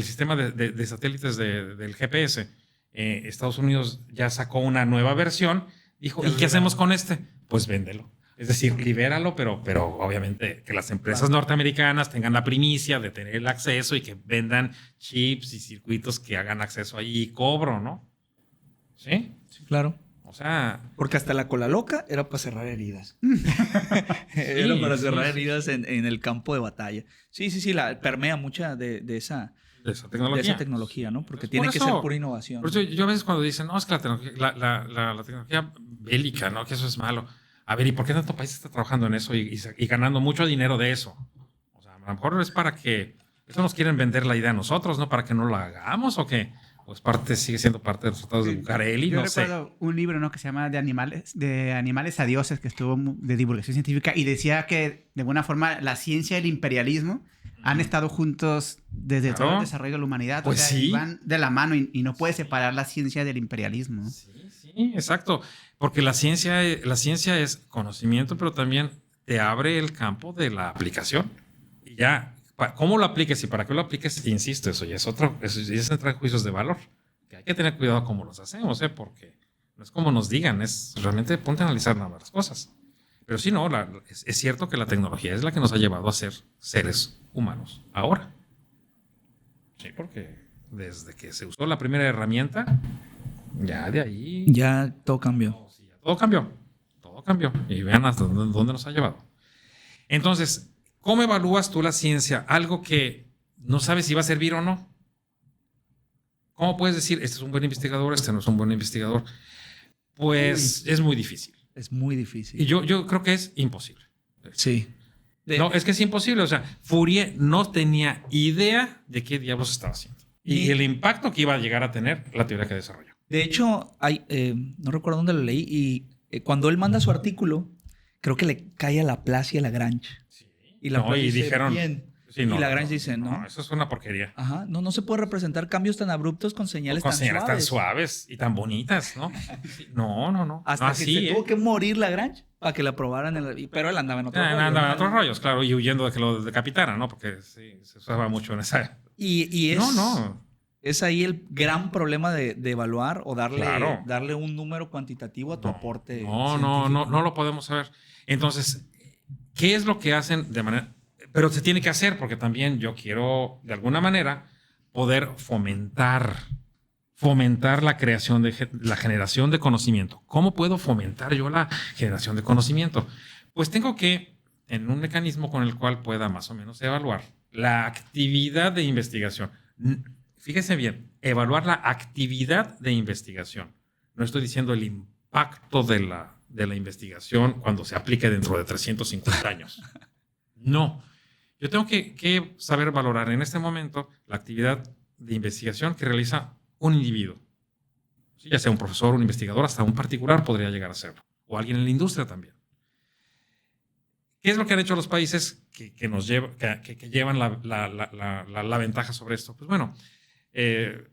sistema de satélites del GPS, Estados Unidos ya sacó una nueva versión. Dijo, ¿y qué hacemos con este? Pues véndelo. Es decir, libéralo, pero obviamente que las empresas norteamericanas tengan la primicia de tener el acceso y que vendan chips y circuitos que hagan acceso ahí y cobro, ¿no? ¿Sí? Sí, claro. O sea... Porque hasta la cola loca era para cerrar heridas. Era para cerrar heridas en el campo de batalla. Sí, permea mucha de esa tecnología, ¿no? Porque tiene que ser pura innovación. Por eso yo a veces cuando dicen, no, es que la tecnología bélica, ¿no? Que eso es malo. A ver, ¿y por qué tanto país está trabajando en eso y ganando mucho dinero de eso? O sea, a lo mejor es para que... Eso nos quieren vender la idea a nosotros, ¿no? ¿Para que no lo hagamos o qué? Pues sigue siendo parte de los tratados de Bucareli, no sé. Yo recuerdo un libro, ¿no? Que se llama De animales a dioses, que estuvo de divulgación científica, y decía que, de alguna forma, la ciencia y el imperialismo han estado juntos desde todo el desarrollo de la humanidad. Pues o sea, sí. Van de la mano y no puedes separar la ciencia del imperialismo. Sí, exacto. Porque la ciencia es conocimiento, pero también te abre el campo de la aplicación. Y ya, ¿cómo lo apliques y para qué lo apliques? Insisto, eso ya es entrar en juicios de valor. Que hay que tener cuidado cómo los hacemos, porque no es como nos digan, es realmente ponte a analizar nada más las cosas. Pero sí, no, es cierto que la tecnología es la que nos ha llevado a ser seres humanos ahora. Sí, porque desde que se usó la primera herramienta, ya de ahí... Ya todo cambió. Todo cambió. Y vean hasta dónde nos ha llevado. Entonces, ¿cómo evalúas tú la ciencia? Algo que no sabes si va a servir o no. ¿Cómo puedes decir, este es un buen investigador, este no es un buen investigador? Pues es muy difícil. Es muy difícil. Y yo creo que es imposible. Sí. No, es que es imposible. O sea, Fourier no tenía idea de qué diablos estaba haciendo. Y el impacto que iba a llegar a tener la teoría que desarrolló. De hecho, no recuerdo dónde lo leí, y cuando él manda su artículo, creo que le cae a Laplace y a Lagrange. Sí. Y Laplace y dice, dijeron... bien. Sí, y Lagrange dice, no. Eso es una porquería. Ajá. No se puede representar cambios tan abruptos con señales tan suaves y tan bonitas, ¿no? No. Hasta que se tuvo que morir Lagrange para que la aprobaran. Pero él andaba en otros rollos. Andaba en otros rollos, claro, y huyendo de que lo decapitaran, ¿no? Porque sí, se usaba mucho en esa... Es ahí el gran problema de evaluar o darle un número cuantitativo a tu aporte científico. No lo podemos saber. Entonces, ¿qué es lo que hacen de manera...? Pero se tiene que hacer porque también yo quiero, de alguna manera, poder fomentar la creación la generación de conocimiento. ¿Cómo puedo fomentar yo la generación de conocimiento? Pues tengo que, en un mecanismo con el cual pueda más o menos evaluar la actividad de investigación. Fíjese bien, evaluar la actividad de investigación. No estoy diciendo el impacto de la investigación cuando se aplique dentro de 350 años. No. Yo tengo que saber valorar en este momento la actividad de investigación que realiza un individuo. Sí, ya sea un profesor, un investigador, hasta un particular podría llegar a serlo. O alguien en la industria también. ¿Qué es lo que han hecho los países que llevan la ventaja sobre esto? Pues bueno, en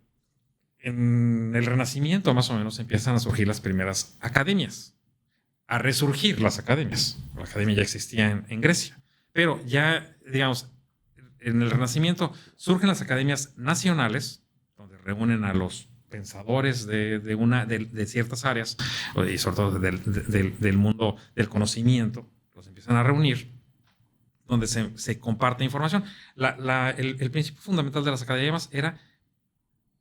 el Renacimiento más o menos empiezan a surgir las primeras academias, a resurgir las academias. La academia ya existía en Grecia, pero ya, digamos, en el Renacimiento surgen las academias nacionales, donde reúnen a los pensadores de ciertas áreas, y sobre todo del mundo del conocimiento, los empiezan a reunir, donde se comparte información. El principio fundamental de las academias era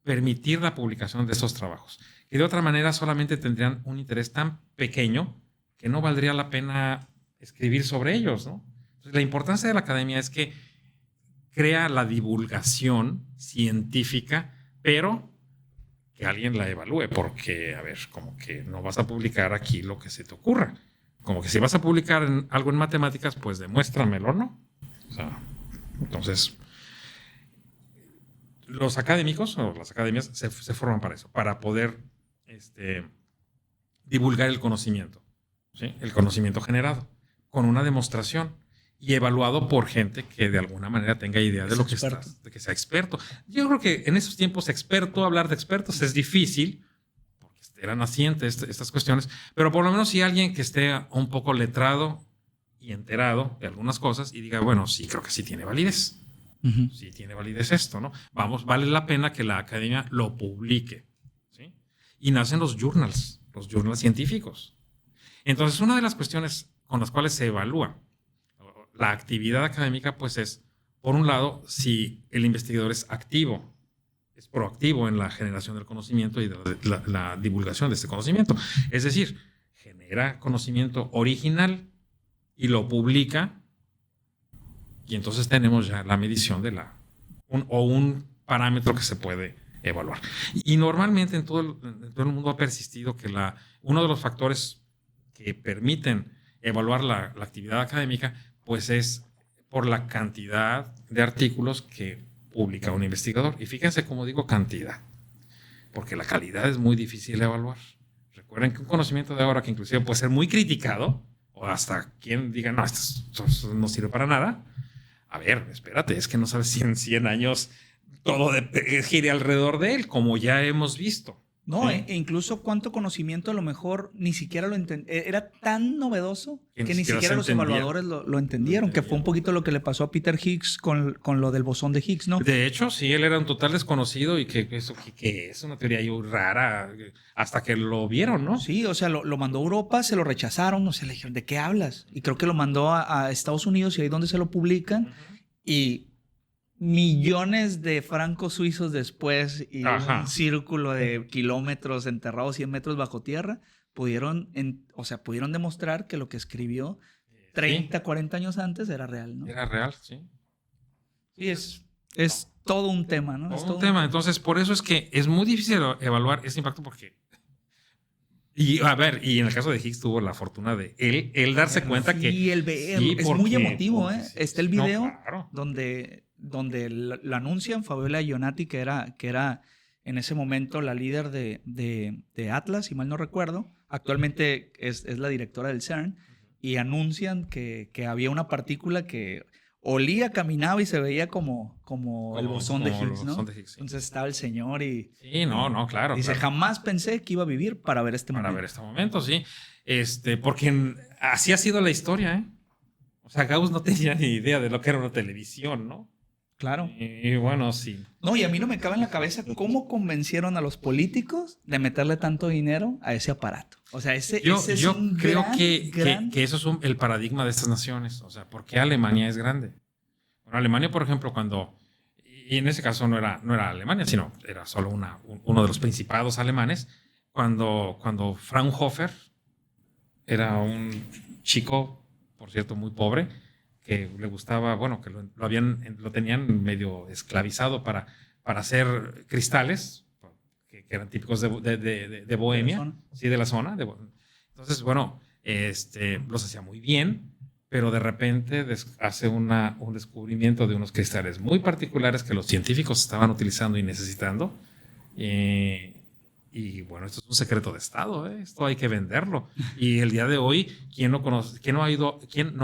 permitir la publicación de esos trabajos, que de otra manera solamente tendrían un interés tan pequeño que no valdría la pena escribir sobre ellos, ¿no? Entonces, la importancia de la academia es que crea la divulgación científica, pero que alguien la evalúe, porque, a ver, como que no vas a publicar aquí lo que se te ocurra. Como que si vas a publicar algo en matemáticas, pues demuéstramelo, ¿no? O sea, entonces, los académicos o las academias se forman para eso, para poder divulgar el conocimiento, ¿sí? El conocimiento generado, con una demostración y evaluado por gente que de alguna manera tenga idea de lo que estás, de que sea experto. Yo creo que en esos tiempos hablar de expertos es difícil, porque eran nacientes estas cuestiones, pero por lo menos si alguien que esté un poco letrado y enterado de algunas cosas y diga, bueno, sí, creo que sí tiene validez. Uh-huh. Sí tiene validez esto, ¿no? Vale la pena que la academia lo publique, ¿sí? Y nacen los journals científicos. Entonces, una de las cuestiones con las cuales se evalúa la actividad académica, pues es, por un lado, si el investigador es activo, es proactivo en la generación del conocimiento y de la divulgación de este conocimiento. Es decir, genera conocimiento original y lo publica, y entonces tenemos ya la medición de un parámetro que se puede evaluar. Y normalmente en todo el mundo ha persistido que uno de los factores que permiten evaluar la actividad académica pues es por la cantidad de artículos que publica un investigador. Y fíjense cómo digo cantidad, porque la calidad es muy difícil de evaluar. Recuerden que un conocimiento de ahora que inclusive puede ser muy criticado, o hasta quien diga, no, esto no sirve para nada. A ver, espérate, es que no sabes si en 100 años todo gire alrededor de él, como ya hemos visto. No, ¿sí? E incluso cuánto conocimiento a lo mejor ni siquiera lo entendieron. Era tan novedoso que ni siquiera los evaluadores lo entendieron, que fue un poquito lo que le pasó a Peter Higgs con lo del bosón de Higgs, ¿no? De hecho, sí, él era un total desconocido y que es una teoría ahí rara hasta que lo vieron, ¿no? Sí, o sea, lo mandó a Europa, se lo rechazaron, o sea, le dijeron, ¿de qué hablas? Y creo que lo mandó a Estados Unidos y ahí donde se lo publican. Uh-huh. Y millones de francos suizos después y un círculo de kilómetros enterrados 100 metros bajo tierra pudieron demostrar que lo que escribió 30, 40 años antes era real, ¿no? Era real, sí. Sí, es todo un tema, ¿no? Todo un tema. Entonces, por eso es que es muy difícil evaluar ese impacto porque... Y a ver, y en el caso de Higgs tuvo la fortuna de él darse cuenta que... Sí, es muy emotivo, ¿eh? Está el video donde lo anuncian Fabiola Ionati, que era en ese momento la líder de Atlas, si mal no recuerdo. Actualmente es la directora del CERN. Y anuncian que había una partícula que olía, caminaba y se veía como el bosón de Higgs, ¿no? Sí. Entonces estaba el señor y... Sí, no, claro. Dice, claro. Jamás pensé que iba a vivir para ver este momento. Para ver este momento, sí. Porque así ha sido la historia, ¿eh? O sea, Gauss no tenía ni idea de lo que era una televisión, ¿no? Claro. Y bueno, sí. No, y a mí no me cabe en la cabeza cómo convencieron a los políticos de meterle tanto dinero a ese aparato. O sea, ese es un creo gran, que eso es el paradigma de estas naciones. O sea, ¿por qué Alemania es grande? Bueno, Alemania, por ejemplo, y en ese caso no era Alemania, sino era solo uno de los principados alemanes, cuando Fraunhofer era un chico, por cierto, muy pobre, que le gustaba, bueno, que lo tenían medio esclavizado para hacer cristales, que eran típicos de Bohemia, de la zona. Entonces, bueno, los hacía muy bien, pero de repente hace un descubrimiento de unos cristales muy particulares que los científicos estaban utilizando y necesitando. Y bueno, esto es un secreto de Estado, ¿eh? Esto hay que venderlo. Y el día de hoy, ¿quién no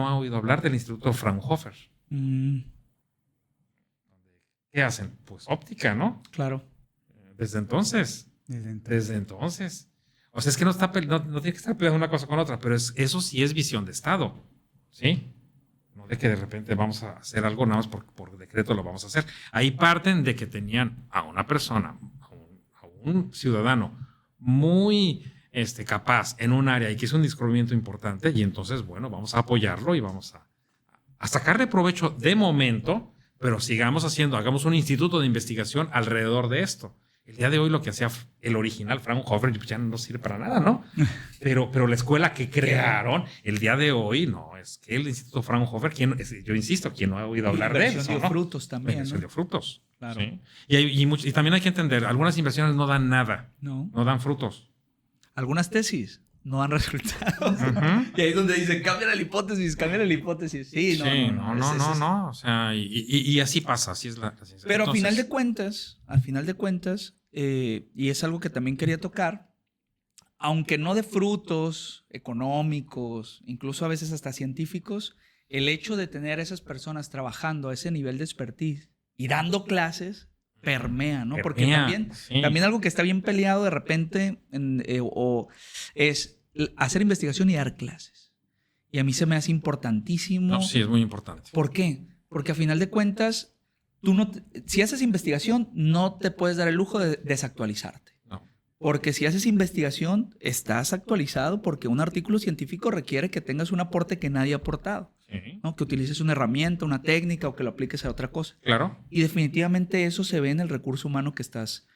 ha oído hablar del Instituto Fraunhofer? ¿Qué hacen? Pues óptica, ¿no? Claro. Desde entonces. O sea, es que no tiene que estar peleando una cosa con otra, pero eso sí es visión de Estado, ¿sí? No de que de repente vamos a hacer algo, nada más por decreto lo vamos a hacer. Ahí parten de que tenían a una persona, un ciudadano muy capaz en un área y que es un descubrimiento importante, y entonces, bueno, vamos a apoyarlo y vamos a sacarle provecho de momento, pero hagamos un instituto de investigación alrededor de esto. El día de hoy lo que hacía el original Fraunhofer ya no sirve para nada, ¿no? Pero la escuela que crearon el día de hoy, no, es que el Instituto Fraunhofer, yo insisto, ¿quién no ha oído hablar de eso? Dio frutos también, ¿no? Dio frutos. Claro. ¿Sí? Y también hay que entender, algunas inversiones no dan nada, no dan frutos. Algunas tesis no dan resultados. Y ahí es donde dicen, cambia la hipótesis. Sí, no. O sea, y así pasa, así es la ciencia. Pero entonces, al final de cuentas, y es algo que también quería tocar, aunque no de frutos económicos, incluso a veces hasta científicos, el hecho de tener a esas personas trabajando a ese nivel de expertise y dando clases permea, ¿no? Porque también algo que está bien peleado de repente es hacer investigación y dar clases. Y a mí se me hace importantísimo. No, sí, es muy importante. ¿Por qué? Porque a final de cuentas, si haces investigación, no te puedes dar el lujo de desactualizarte. No. Porque si haces investigación, estás actualizado porque un artículo científico requiere que tengas un aporte que nadie ha aportado. Sí. ¿No? Que utilices una herramienta, una técnica o que lo apliques a otra cosa. Claro. Y definitivamente eso se ve en el recurso humano que estás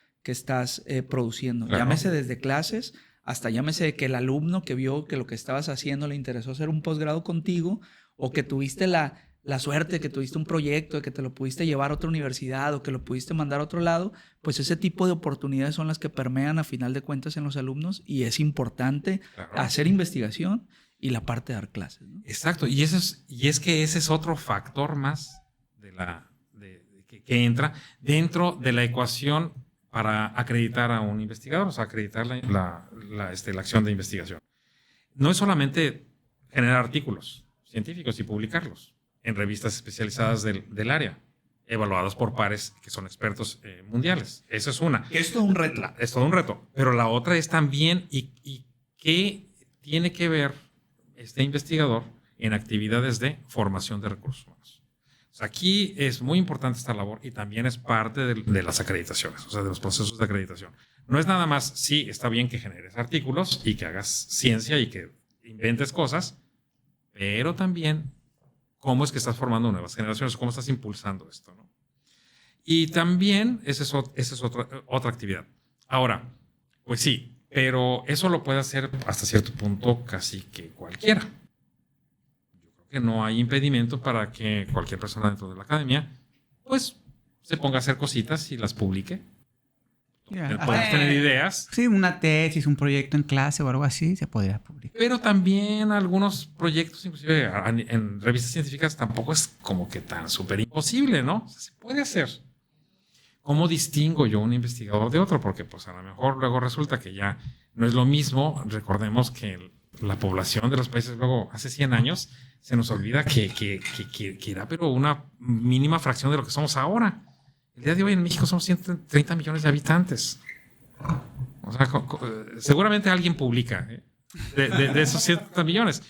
produciendo. Claro. Llámese desde clases hasta llámese que el alumno que vio que lo que estabas haciendo le interesó hacer un posgrado contigo, o que tuviste la suerte, que tuviste un proyecto, de que te lo pudiste llevar a otra universidad o que lo pudiste mandar a otro lado. Pues ese tipo de oportunidades son las que permean a final de cuentas en los alumnos, y es importante hacer investigación y la parte de dar clases, ¿no? Exacto, y es que ese es otro factor más que entra dentro de la ecuación para acreditar a un investigador, o sea, acreditar la acción de investigación. No es solamente generar artículos científicos y publicarlos en revistas especializadas del área, evaluadas por pares que son expertos mundiales. Eso es una. Es todo un reto. Es todo un reto. Pero la otra es también, y qué tiene que ver este investigador en actividades de formación de recursos humanos. O sea, aquí es muy importante esta labor, y también es parte de las acreditaciones, o sea, de los procesos de acreditación. No es nada más, sí, está bien que generes artículos y que hagas ciencia y que inventes cosas, pero también cómo es que estás formando nuevas generaciones, cómo estás impulsando esto, ¿no? Y también esa es otra actividad. Ahora, pues sí, pero eso lo puede hacer hasta cierto punto casi que cualquiera. Yo creo que no hay impedimento para que cualquier persona dentro de la academia pues se ponga a hacer cositas y las publique. Podemos tener ideas. Sí, una tesis, un proyecto en clase o algo así se podría publicar. Pero también algunos proyectos, inclusive en revistas científicas, tampoco es como que tan súper imposible, ¿no? O sea, se puede hacer. ¿Cómo distingo yo un investigador de otro? Porque pues a lo mejor luego resulta que ya no es lo mismo. Recordemos que la población de los países luego hace 100 años se nos olvida que era pero una mínima fracción de lo que somos ahora. El día de hoy en México somos 130 millones de habitantes. O sea, seguramente alguien publica de esos 130 millones.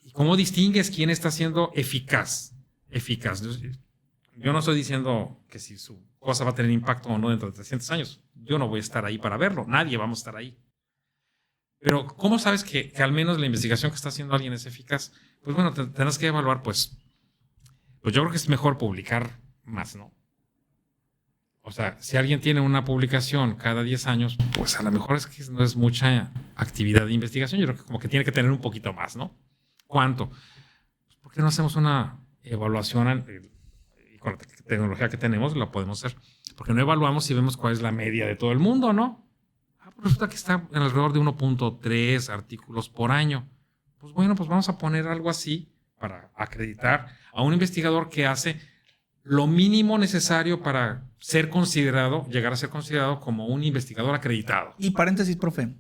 ¿Y cómo distingues quién está siendo eficaz? yo no estoy diciendo que si su cosa va a tener impacto o no dentro de 300 años. Yo no voy a estar ahí para verlo. Nadie vamos a estar ahí. Pero ¿cómo sabes que al menos la investigación que está haciendo alguien es eficaz? Pues bueno, tendrás que evaluar, pues yo creo que es mejor publicar más, ¿no? O sea, si alguien tiene una publicación cada 10 años, pues a lo mejor es que no es mucha actividad de investigación. Yo creo que como que tiene que tener un poquito más, ¿no? ¿Cuánto? ¿Por qué no hacemos una evaluación? Y con la tecnología que tenemos la podemos hacer. Porque no evaluamos y vemos cuál es la media de todo el mundo, ¿no? Pues resulta que está en alrededor de 1.3 artículos por año. Pues bueno, pues vamos a poner algo así para acreditar a un investigador que hace lo mínimo necesario para llegar a ser considerado como un investigador acreditado. Y paréntesis, profe.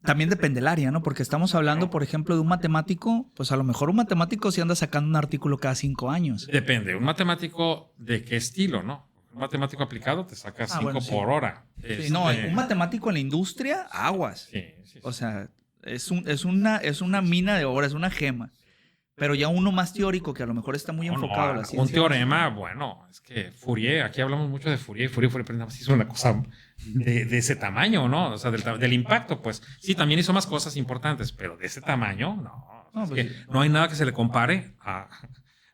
También depende del área, ¿no? Porque estamos hablando, por ejemplo, de un matemático. Pues a lo mejor un matemático sí anda sacando un artículo cada 5 años. Depende. Un matemático de qué estilo, ¿no? Un matemático aplicado te saca 5 por hora. Sí, no, un matemático en la industria, aguas. Sí. O sea, es una mina de ora, es una gema. Pero ya uno más teórico que a lo mejor está muy enfocado a la ciencia. Un teorema, bueno, es que Fourier, aquí hablamos mucho de Fourier, pero hizo una cosa de ese tamaño, ¿no? O sea, del impacto, pues. Sí, también hizo más cosas importantes, pero de ese tamaño, no. Es que no hay nada que se le compare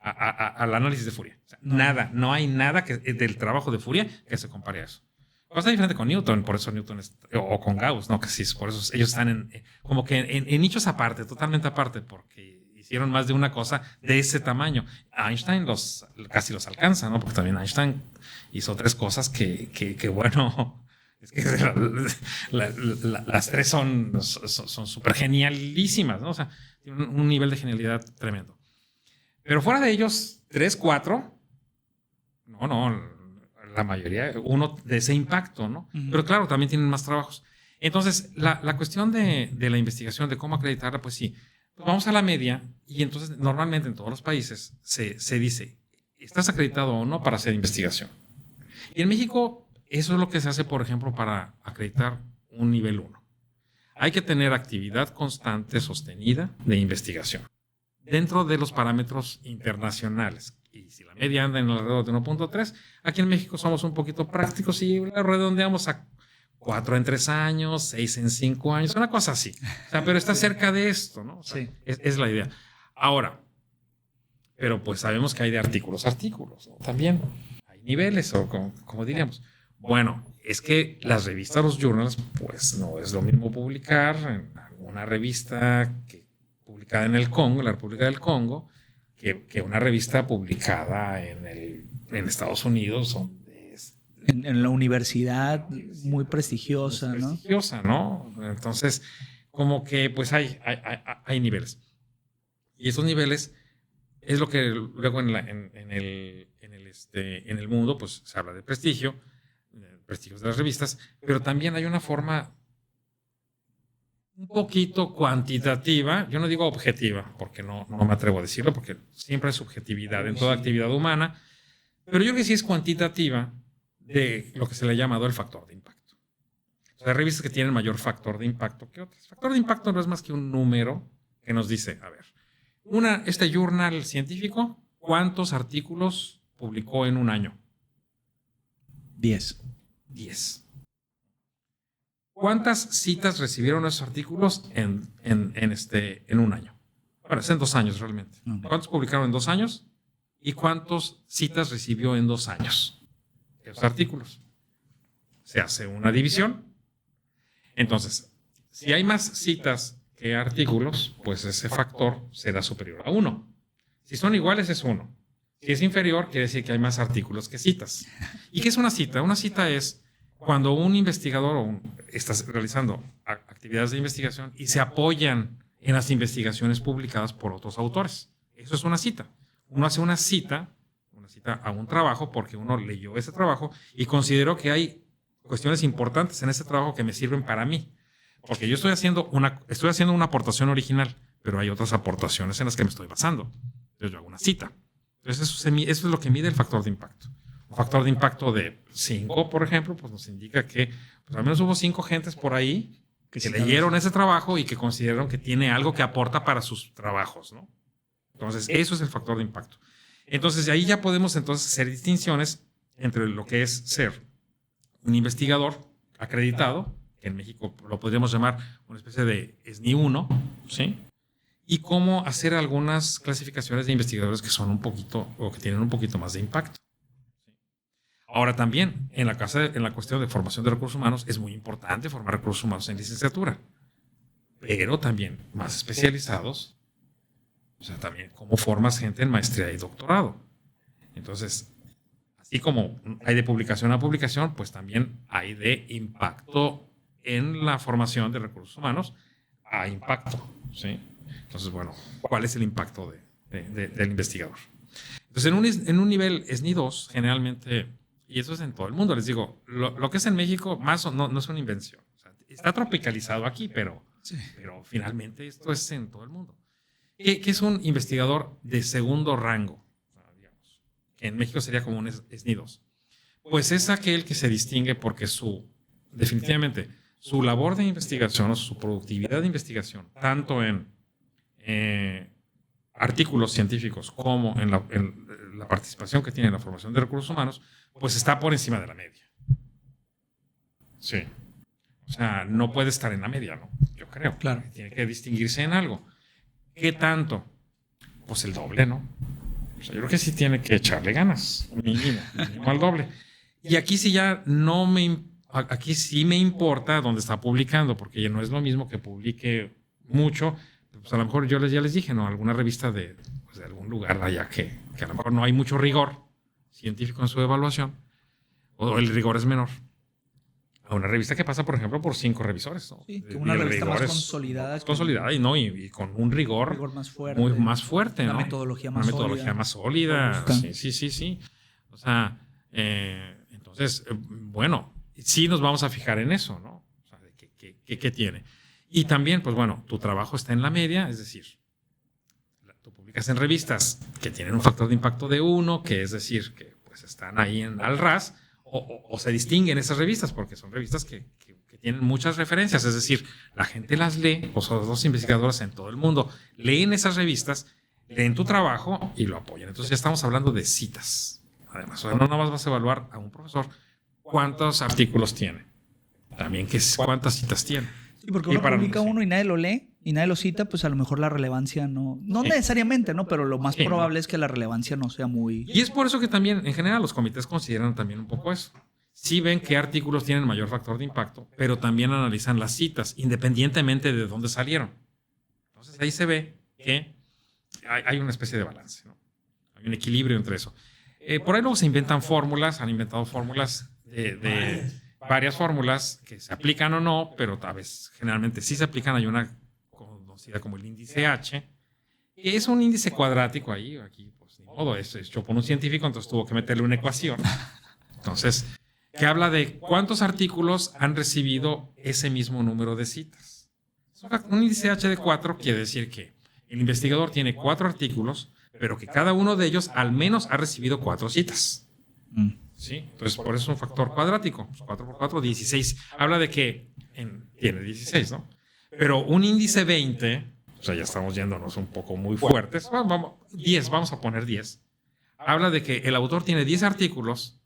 al análisis de Fourier. O sea, nada, no hay nada del trabajo de Fourier que se compare a eso. Cosa diferente con Newton, por eso Newton o con Gauss, ¿no? Que sí, por eso ellos están como que en nichos aparte, totalmente aparte, porque hicieron más de una cosa de ese tamaño. Einstein casi los alcanza, ¿no? Porque también Einstein hizo 3 cosas que bueno, es que las 3 son súper genialísimas, ¿no? O sea, tienen un nivel de genialidad tremendo. Pero fuera de ellos, 3, 4, no, la mayoría, uno de ese impacto, ¿no? Uh-huh. Pero claro, también tienen más trabajos. Entonces, la cuestión de la investigación, de cómo acreditarla, pues sí, pues vamos a la media y entonces normalmente en todos los países se dice, ¿estás acreditado o no para hacer investigación? Y en México eso es lo que se hace, por ejemplo, para acreditar un nivel 1. Hay que tener actividad constante, sostenida de investigación dentro de los parámetros internacionales. Y si la media anda en alrededor de 1.3, aquí en México somos un poquito prácticos y redondeamos a 4 en 3 años, 6 en 5 años, una cosa así. O sea, pero está cerca de esto, ¿no? O sea, sí. Es la idea. Ahora, pero pues sabemos que hay de artículos, ¿no? También hay niveles, o como diríamos. Bueno, es que las revistas, los journals, pues no es lo mismo publicar en alguna revista publicada en el Congo, la República del Congo, que una revista publicada en Estados Unidos, en la universidad muy prestigiosa, ¿no? Prestigiosa, ¿no? Entonces, como que pues hay niveles. Y esos niveles es lo que luego en el mundo pues se habla de prestigios de las revistas, pero también hay una forma un poquito cuantitativa, yo no digo objetiva, porque no me atrevo a decirlo, porque siempre hay subjetividad en toda actividad humana, pero yo creo que sí es cuantitativa, de lo que se le ha llamado el factor de impacto. O sea, hay revistas que tienen mayor factor de impacto que otras. El factor de impacto no es más que un número que nos dice, a ver, este journal científico, ¿cuántos artículos publicó en un año? 10. ¿Cuántas citas recibieron esos artículos en un año? Bueno, es en 2 años realmente. Okay. ¿Cuántos publicaron en 2 años? ¿Y cuántas citas recibió en 2 años? Esos artículos. Se hace una división. Entonces, si hay más citas que artículos, pues ese factor será superior a 1. Si son iguales, es 1. Si es inferior, quiere decir que hay más artículos que citas. ¿Y qué es una cita? Una cita es cuando un investigador está realizando actividades de investigación y se apoyan en las investigaciones publicadas por otros autores. Eso es una cita. Uno hace una cita a un trabajo porque uno leyó ese trabajo y consideró que hay cuestiones importantes en ese trabajo que me sirven para mí. Porque yo estoy haciendo una aportación original, pero hay otras aportaciones en las que me estoy basando. Entonces yo hago una cita. Entonces eso es lo que mide el factor de impacto. Un factor de impacto de 5, por ejemplo, pues nos indica que pues al menos hubo 5 gentes por ahí que leyeron ese trabajo y que consideraron que tiene algo que aporta para sus trabajos, ¿no? Entonces eso es el factor de impacto. Entonces, de ahí ya podemos entonces hacer distinciones entre lo que es ser un investigador acreditado, que en México lo podríamos llamar una especie de SNI 1, ¿sí? Y cómo hacer algunas clasificaciones de investigadores que son un poquito o que tienen un poquito más de impacto. Ahora también, en la cuestión de formación de recursos humanos, es muy importante formar recursos humanos en licenciatura, pero también más especializados, o sea, también cómo formas gente en maestría y doctorado. Entonces, así como hay de publicación a publicación, pues también hay de impacto en la formación de recursos humanos a impacto, ¿sí? Entonces, bueno, ¿cuál es el impacto del investigador? Entonces, en un nivel SNI 2, generalmente, y eso es en todo el mundo, les digo, lo que es en México más no es una invención. O sea, está tropicalizado aquí, pero finalmente esto es en todo el mundo. ¿Qué es un investigador de segundo rango? Digamos, que en México sería como un SNI 2. Pues es aquel que se distingue porque definitivamente, su labor de investigación o su productividad de investigación, tanto en artículos científicos como en la participación que tiene en la formación de recursos humanos, pues está por encima de la media. Sí. O sea, no puede estar en la media, ¿no? Yo creo. Claro. Tiene que distinguirse en algo. ¿Qué tanto? Pues el doble, ¿no? O sea, yo creo que sí tiene que echarle ganas, mínimo al doble. Y aquí sí aquí sí me importa dónde está publicando, porque ya no es lo mismo que publique mucho. Pues a lo mejor ya les dije, ¿no? Alguna revista de algún lugar allá que a lo mejor no hay mucho rigor científico en su evaluación, o el rigor es menor. A una revista que pasa, por ejemplo, por 5 revisores, ¿no? Sí, que una revista más consolidada. Consolidada y con un rigor más fuerte. Muy más fuerte, una ¿no? metodología más sólida. Una metodología más sólida. Sí. O sea, entonces, bueno, sí nos vamos a fijar en eso, ¿no? O sea, ¿qué tiene? Y también, pues bueno, tu trabajo está en la media, es decir, tú publicas en revistas que tienen un factor de impacto de 1, que es decir, que pues están ahí al ras, o se distinguen esas revistas, porque son revistas que tienen muchas referencias, es decir, la gente las lee, los investigadores en todo el mundo leen esas revistas, leen tu trabajo y lo apoyan. Entonces ya estamos hablando de citas. Además, o sea, no nomás vas a evaluar a un profesor cuántos artículos tiene, también cuántas citas tiene. Sí, porque uno publica uno y nadie lo lee y nadie lo cita, pues a lo mejor la relevancia no necesariamente, ¿no? Pero lo más probable es que la relevancia no sea muy... Y es por eso que también, en general, los comités consideran también un poco eso. Sí ven qué artículos tienen mayor factor de impacto, pero también analizan las citas, independientemente de dónde salieron. Entonces ahí se ve que hay una especie de balance, ¿no? Hay un equilibrio entre eso. Por ahí luego se inventan fórmulas, han inventado fórmulas de varias fórmulas que se aplican o no, pero tal vez generalmente sí se aplican. Hay una conocida como el índice H, que es un índice cuadrático aquí, pues ni modo, es hecho por un científico, entonces tuvo que meterle una ecuación. Entonces, que habla de cuántos artículos han recibido ese mismo número de citas. Un índice H de 4 quiere decir que el investigador tiene 4 artículos, pero que cada uno de ellos al menos ha recibido 4 citas. ¿Sí? Entonces, por eso es un factor cuadrático. 4 por 4, 16. Habla de que tiene 16, ¿no? Pero un índice 20, o sea, ya estamos yéndonos un poco muy fuertes. Vamos a poner 10. Habla de que el autor tiene 10 artículos,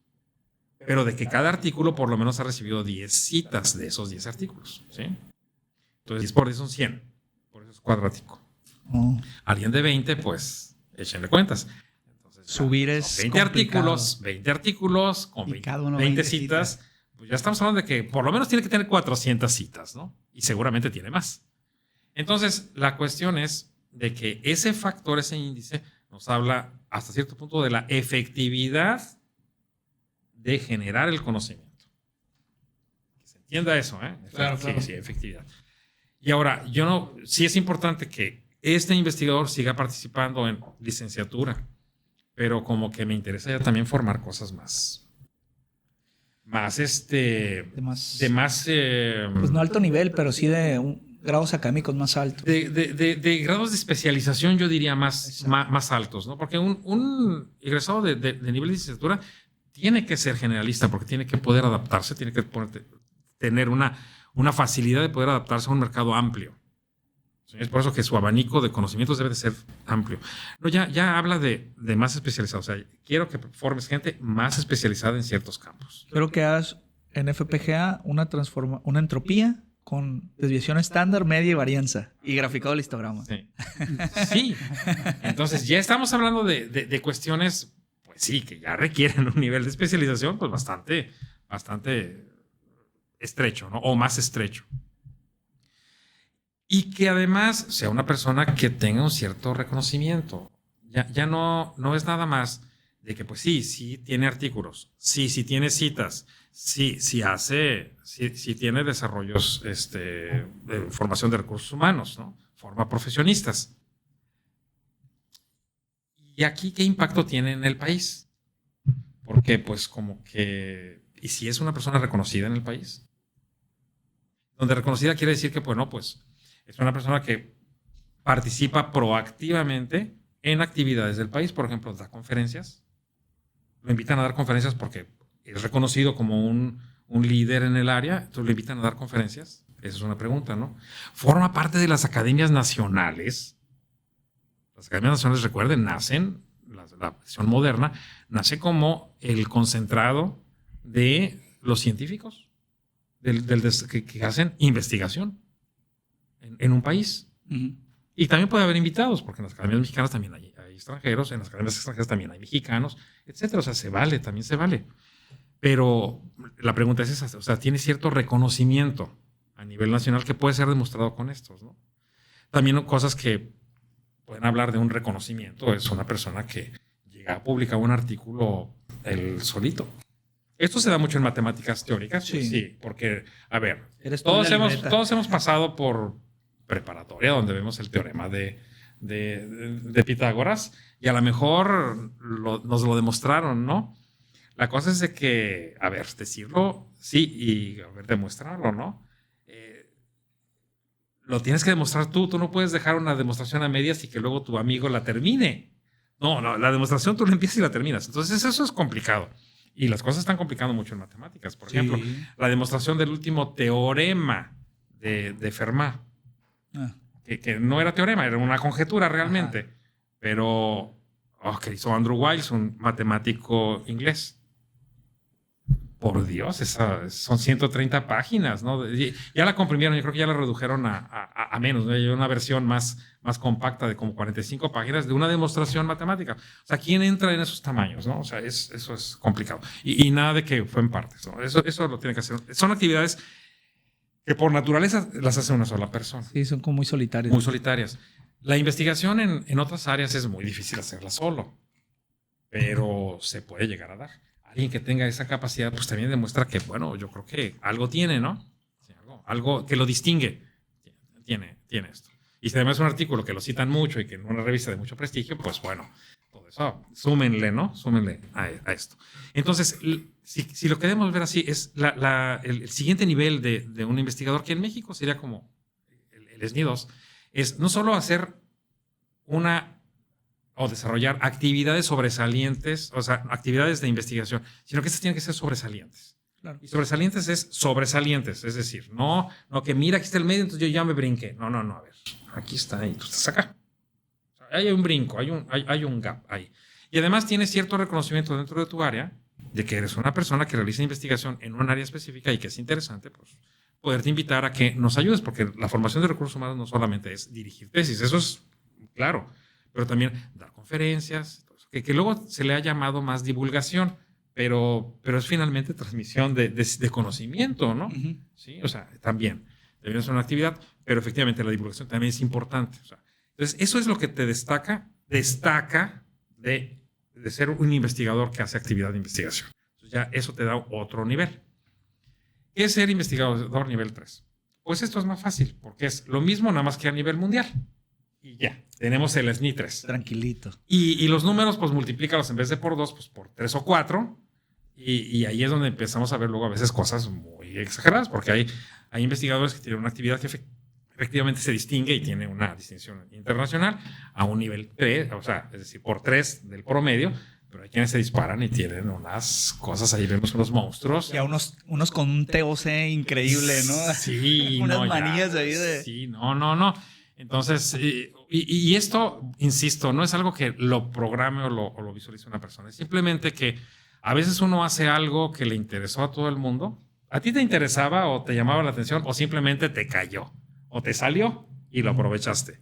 pero de que cada artículo por lo menos ha recibido 10 citas de esos 10 artículos, ¿sí? Entonces, por eso son 100. Por eso es cuadrático. Alguien de 20, pues, échenle cuentas. Subir es 20 artículos con 20 citas, pues ya estamos hablando de que por lo menos tiene que tener 400 citas, ¿no? Y seguramente tiene más. Entonces, la cuestión es de que ese factor, ese índice, nos habla hasta cierto punto de la efectividad de generar el conocimiento. Que se entienda eso, ¿eh? Claro. Sí, efectividad. Y ahora, sí es importante que este investigador siga participando en licenciatura, pero como que me interesa ya también formar cosas más pues no alto nivel, pero sí de grados académicos más altos. De grados de especialización, yo diría más altos, ¿no? Porque un egresado de nivel de licenciatura tiene que ser generalista, porque tiene que poder adaptarse, tiene que tener una facilidad de poder adaptarse a un mercado amplio, Es por eso que su abanico de conocimientos debe de ser amplio. No, ya habla de más especializado. O sea, quiero que formes gente más especializada en ciertos campos. Quiero que hagas en FPGA una entropía con desviación estándar, media y varianza. Y graficado el histograma. Sí. Sí. Entonces, ya estamos hablando de cuestiones, pues sí, que ya requieren un nivel de especialización pues bastante estrecho, ¿no? O más estrecho. Y que además sea una persona que tenga un cierto reconocimiento. Ya no es nada más de que, pues sí tiene artículos, sí tiene citas, sí tiene desarrollos de formación de recursos humanos, ¿no? Forma profesionistas. ¿Y aquí qué impacto tiene en el país? Porque, pues, como que... ¿Y si es una persona reconocida en el país? Donde reconocida quiere decir que, bueno, pues... es una persona que participa proactivamente en actividades del país. Por ejemplo, da conferencias. Lo invitan a dar conferencias porque es reconocido como un líder en el área. Entonces lo invitan a dar conferencias. Esa es una pregunta, ¿no? Forma parte de las academias nacionales. Las academias nacionales, recuerden, nacen, la versión moderna, nace como el concentrado de los científicos que hacen investigación en un país. Uh-huh. Y también puede haber invitados, porque en las academias mexicanas también hay extranjeros, en las academias extranjeras también hay mexicanos, etcétera. O sea, también se vale. Pero la pregunta es esa, o sea, tiene cierto reconocimiento a nivel nacional que puede ser demostrado con estos, ¿no? También cosas que pueden hablar de un reconocimiento es una persona que llega a publicar un artículo él solito. Esto se da mucho en matemáticas teóricas. Sí. Pues sí, porque, a ver, Eres todos hemos pasado por preparatoria donde vemos el teorema de Pitágoras y a lo mejor nos lo demostraron, ¿no? La cosa es de que, a ver, decirlo, sí, y a ver, demostrarlo, ¿no? Lo tienes que demostrar tú no puedes dejar una demostración a medias y que luego tu amigo la termine. No, la demostración tú la empiezas y la terminas. Entonces eso es complicado. Y las cosas están complicando mucho en matemáticas. Por ejemplo, la demostración del último teorema de Fermat. Que no era teorema, era una conjetura realmente. Ajá. Pero que hizo Andrew Wiles, un matemático inglés. Por Dios, son 130 páginas, ¿no? Ya la comprimieron, yo creo que ya la redujeron a menos, ¿no? Hay una versión más compacta de como 45 páginas de una demostración matemática. O sea, ¿quién entra en esos tamaños, no? O sea, eso es complicado. Y nada de que fue en partes, ¿no? Eso lo tiene que hacer. Son actividades que por naturaleza las hace una sola persona. Sí, son como muy solitarias. Muy solitarias. La investigación en otras áreas es muy difícil hacerla solo, pero se puede llegar a dar. Alguien que tenga esa capacidad, pues también demuestra que, bueno, yo creo que algo tiene, ¿no? Sí, algo que lo distingue. Tiene esto. Y si además es un artículo que lo citan mucho y que en una revista de mucho prestigio, pues bueno, todo eso, súmenle, ¿no? Súmenle a esto. Entonces, si lo queremos ver así, es el siguiente nivel de un investigador, que en México sería como el SNI 2, es no solo hacer o desarrollar actividades sobresalientes, o sea, actividades de investigación, sino que estas tienen que ser sobresalientes. Claro. Y sobresalientes es sobresalientes, es decir, no que mira, aquí está el medio, entonces yo ya me brinqué. No, a ver, aquí está y tú estás acá. O sea, hay un brinco, hay un gap ahí. Y además tienes cierto reconocimiento dentro de tu área de que eres una persona que realiza investigación en un área específica y que es interesante, pues, poderte invitar a que nos ayudes, porque la formación de recursos humanos no solamente es dirigir tesis, eso es claro, pero también dar conferencias, que luego se le ha llamado más divulgación, pero es finalmente transmisión de conocimiento, ¿no? Uh-huh. Sí, o sea, también es una actividad, pero efectivamente la divulgación también es importante. O sea, entonces, eso es lo que te destaca de ser un investigador que hace actividad de investigación. Entonces, ya eso te da otro nivel. ¿Qué es ser investigador nivel 3? Pues esto es más fácil, porque es lo mismo, nada más que a nivel mundial. Y ya, tenemos el SNI 3. Tranquilito. Y los números, pues multiplícalos en vez de por 2, pues por 3 o 4. Y ahí es donde empezamos a ver luego a veces cosas muy exageradas, porque hay investigadores que tienen una actividad que efectivamente se distingue y tiene una distinción internacional a un nivel 3, o sea, es decir, por 3 del promedio, pero hay quienes se disparan y tienen unas cosas, ahí vemos unos monstruos. Y a unos con un TOC increíble, ¿no? Sí. unas manillas ahí de... Sí, no. Entonces, y esto, insisto, no es algo que lo programe o lo visualice una persona. Es simplemente que a veces uno hace algo que le interesó a todo el mundo. ¿A ti te interesaba o te llamaba la atención o simplemente te cayó o te salió y lo aprovechaste?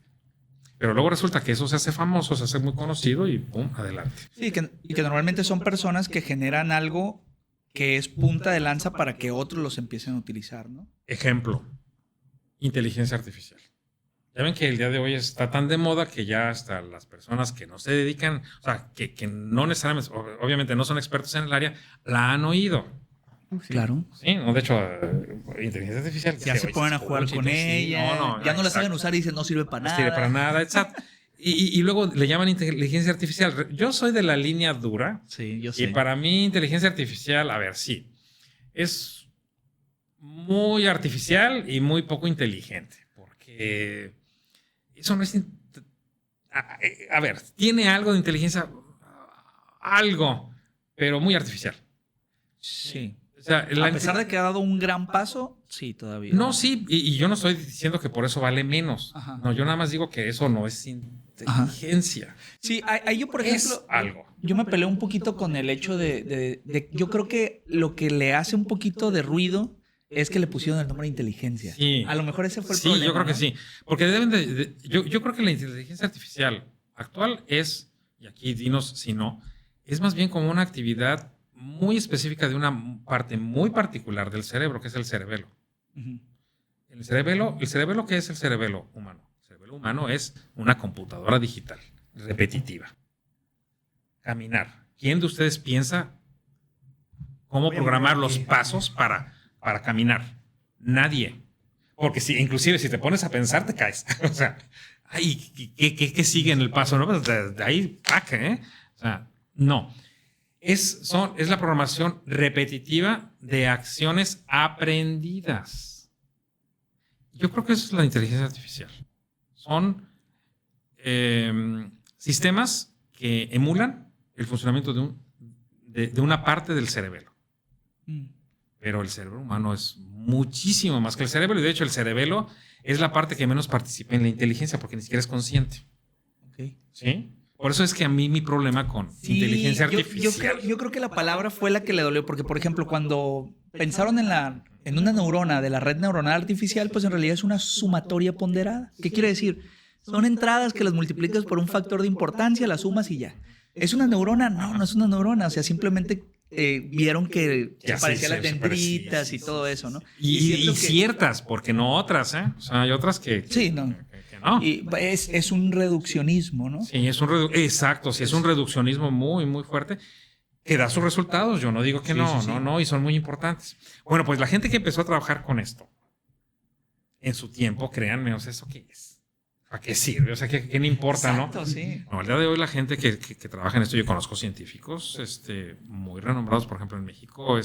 Pero luego resulta que eso se hace famoso, se hace muy conocido y ¡pum! Adelante. Sí, y que normalmente son personas que generan algo que es punta de lanza para que otros los empiecen a utilizar, ¿no? Ejemplo, inteligencia artificial. Ya ven que el día de hoy está tan de moda que ya hasta las personas que no se dedican, o sea, que no necesariamente, obviamente no son expertos en el área, la han oído. Sí. Claro. Sí, no, de hecho, inteligencia artificial. Ya se ponen a jugar con ella. Ya no la saben usar y dicen no sirve para nada. No sirve para nada, exacto. Y luego le llaman inteligencia artificial. Yo soy de la línea dura. Sí, yo sé. Y para mí, inteligencia artificial, a ver, sí, es muy artificial y muy poco inteligente. Porque eso no es. A ver, tiene algo de inteligencia, algo, pero muy artificial. Sí. O sea, a pesar de que ha dado un gran paso, sí, todavía. No, sí, y yo no estoy diciendo que por eso vale menos. Ajá. No, yo nada más digo que eso no es inteligencia. Ajá. Sí, ahí yo, por ejemplo, es algo. Yo me peleo un poquito con el hecho de yo creo que lo que le hace un poquito de ruido es que le pusieron el nombre de inteligencia. Sí. A lo mejor ese fue el problema. Sí, yo creo ¿no? que sí. Porque deben yo creo que la inteligencia artificial actual es, y aquí dinos si no, es más bien como una actividad muy específica de una parte muy particular del cerebro, que es el cerebelo. Uh-huh. ¿El cerebelo qué es el cerebelo humano? El cerebelo humano es una computadora digital, repetitiva. Caminar. ¿Quién de ustedes piensa cómo programar los pasos para caminar? Nadie. Porque inclusive si te pones a pensar, te caes. O sea, ay, ¿qué sigue en el paso? ¿No? Pues de ahí, ¿eh? O sea, no. Es la programación repetitiva de acciones aprendidas. Yo creo que eso es la inteligencia artificial. Son sistemas que emulan el funcionamiento de una parte del cerebelo. Pero el cerebro humano es muchísimo más que el cerebelo. Y de hecho, el cerebelo es la parte que menos participa en la inteligencia porque ni siquiera es consciente. Okay. ¿Sí? Por eso es que a mí mi problema con inteligencia artificial. Yo creo que la palabra fue la que le dolió, porque, por ejemplo, cuando pensaron en una neurona de la red neuronal artificial, pues en realidad es una sumatoria ponderada. ¿Qué quiere decir? Son entradas que las multiplicas por un factor de importancia, las sumas y ya. ¿Es una neurona? No es una neurona. O sea, simplemente vieron que aparecían las dendritas y todo eso, ¿no? Y ciertas, porque no otras, ¿eh? O sea, hay otras que... Sí, no. No. Y es un reduccionismo, ¿no? Sí, exacto, sí, es un reduccionismo muy, muy fuerte que da sus resultados. Yo no digo que no, y son muy importantes. Bueno, pues la gente que empezó a trabajar con esto en su tiempo, créanme, o sea, ¿eso qué es? ¿Para qué sirve? O sea, ¿qué le importa, exacto, no? Sí. No, al día de hoy la gente que trabaja en esto, yo conozco científicos muy renombrados, por ejemplo, en México,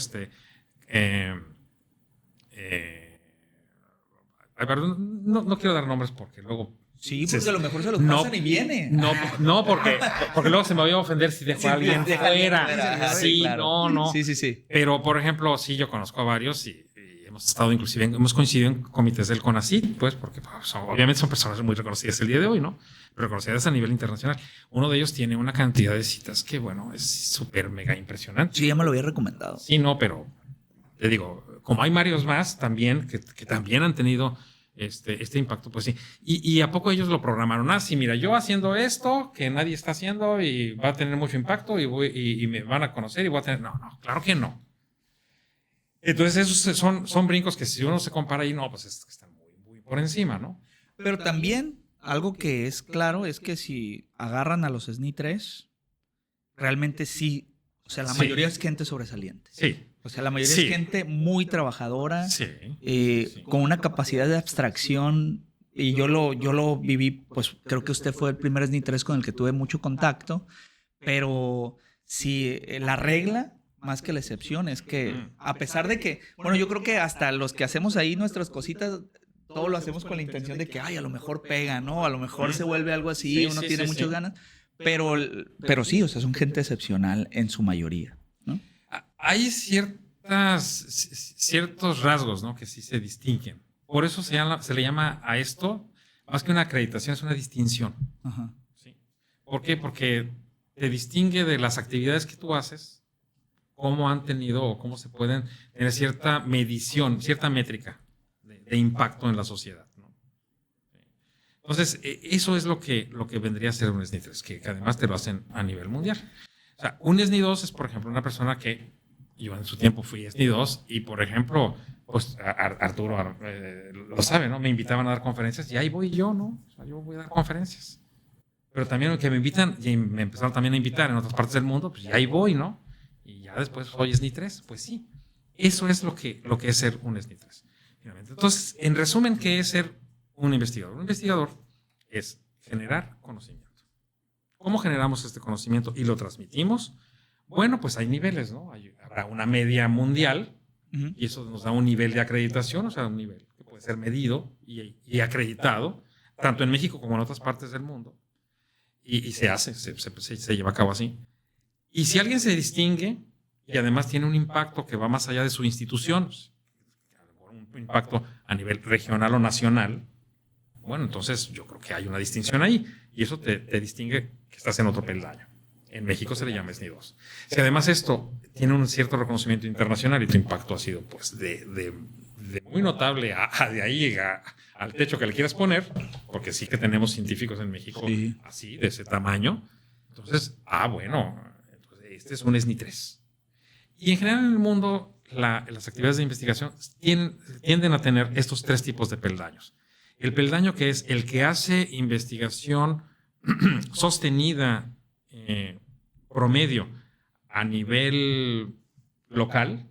no quiero dar nombres porque luego... Sí, porque a lo mejor se los pasan y viene. No, porque luego se me voy a ofender si dejo a alguien fuera. Sí, claro. No. Sí. Pero, por ejemplo, sí, yo conozco a varios y hemos coincidido en comités del CONACYT, pues, porque obviamente son personas muy reconocidas el día de hoy, ¿no? Pero reconocidas a nivel internacional. Uno de ellos tiene una cantidad de citas que, bueno, es súper mega impresionante. Sí, ya me lo había recomendado. Sí, no, pero te digo, como hay varios más también que también han tenido este impacto, pues sí. ¿Y a poco ellos lo programaron? Sí, mira, yo haciendo esto que nadie está haciendo y va a tener mucho impacto y me van a conocer y voy a tener... No, claro que no. Entonces esos son brincos que si uno se compara ahí, no, pues están muy, muy por encima, ¿no? Pero también algo que es claro es que si agarran a los SNI 3, realmente sí, o sea, la mayoría es gente sobresaliente. Sí. O sea, la mayoría es gente muy trabajadora, sí. con una capacidad de abstracción. Y yo lo viví, pues creo que usted fue el primer SNI 3 con el que tuve mucho contacto. Pero sí, la regla, más que la excepción, es que a pesar de que, bueno, yo creo que hasta los que hacemos ahí nuestras cositas, todo lo hacemos con la intención de que, a lo mejor pega, ¿no? A lo mejor se vuelve algo así, uno tiene muchas ganas. Pero sí, o sea, son gente excepcional en su mayoría, ¿no? Hay ciertos rasgos, ¿no? Que sí se distinguen. Por eso se le llama a esto, más que una acreditación, es una distinción. Ajá. ¿Sí? ¿Por qué? Porque te distingue de las actividades que tú haces, cómo han tenido o cómo se pueden tener cierta medición, cierta métrica de impacto en la sociedad, ¿no? Entonces, eso es lo que vendría a ser un SNI 3, que además te lo hacen a nivel mundial. O sea, un SNI 2 es, por ejemplo, una persona que yo en su tiempo fui SNI 2 y, por ejemplo, pues Arturo lo sabe, ¿no? Me invitaban a dar conferencias y ahí voy yo, ¿no? O sea, yo voy a dar conferencias. Pero también que me invitan, y me empezaron también a invitar en otras partes del mundo, pues ya ahí voy, ¿no? Y ya después soy SNI 3, pues sí. Eso es lo que es ser un SNI 3. Finalmente. Entonces, en resumen, ¿qué es ser un investigador? Un investigador es generar conocimiento. ¿Cómo generamos este conocimiento y lo transmitimos? Bueno, pues hay niveles, ¿no? Habrá una media mundial y eso nos da un nivel de acreditación, o sea, un nivel que puede ser medido y acreditado, tanto en México como en otras partes del mundo. Y se hace, se lleva a cabo así. Y si alguien se distingue y además tiene un impacto que va más allá de su institución, un impacto a nivel regional o nacional, bueno, entonces yo creo que hay una distinción ahí y eso te distingue que estás en otro peldaño. En México se le llama SNI 2. Si además esto tiene un cierto reconocimiento internacional y tu impacto ha sido pues de muy notable de ahí al techo que le quieras poner, porque sí que tenemos científicos en México así, de ese tamaño. Entonces, bueno, entonces este es un SNI 3. Y en general en el mundo las actividades de investigación tienden a tener estos 3 tipos de peldaños. El peldaño que es el que hace investigación sostenida promedio a nivel local,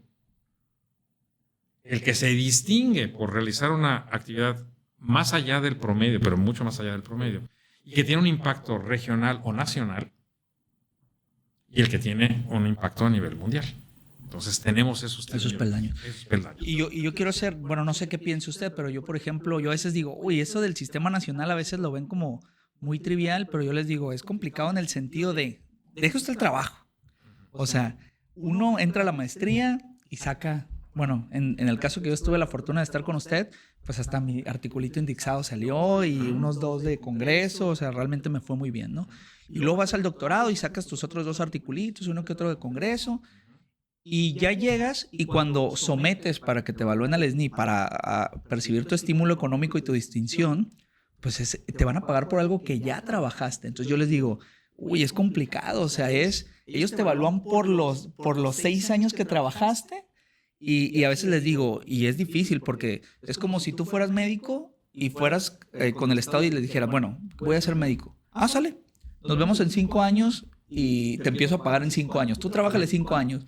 el que se distingue por realizar una actividad más allá del promedio, pero mucho más allá del promedio, y que tiene un impacto regional o nacional, y el que tiene un impacto a nivel mundial. Entonces tenemos esos peldaños. Y yo quiero ser, bueno, no sé qué piense usted, pero yo, por ejemplo, yo a veces digo, uy, eso del sistema nacional a veces lo ven como muy trivial, pero yo les digo, es complicado en el sentido de, deje usted el trabajo. O sea, uno entra a la maestría y saca, bueno, en el caso que yo tuve la fortuna de estar con usted, pues hasta mi articulito indexado salió y unos 2 de congreso, o sea, realmente me fue muy bien, ¿no? Y luego vas al doctorado y sacas tus otros 2 articulitos, uno que otro de congreso, y ya llegas y cuando sometes para que te evalúen al SNI para percibir tu estímulo económico y tu distinción, pues te van a pagar por algo que ya trabajaste. Entonces yo les digo, uy, es complicado, o sea, ellos te evalúan por los 6 años que trabajaste y a veces les digo, y es difícil porque es como si tú fueras médico y fueras con el Estado y les dijeras, bueno, voy a ser médico. Sale, nos vemos en 5 años y te empiezo a pagar en 5 años. Tú trabájale 5 años.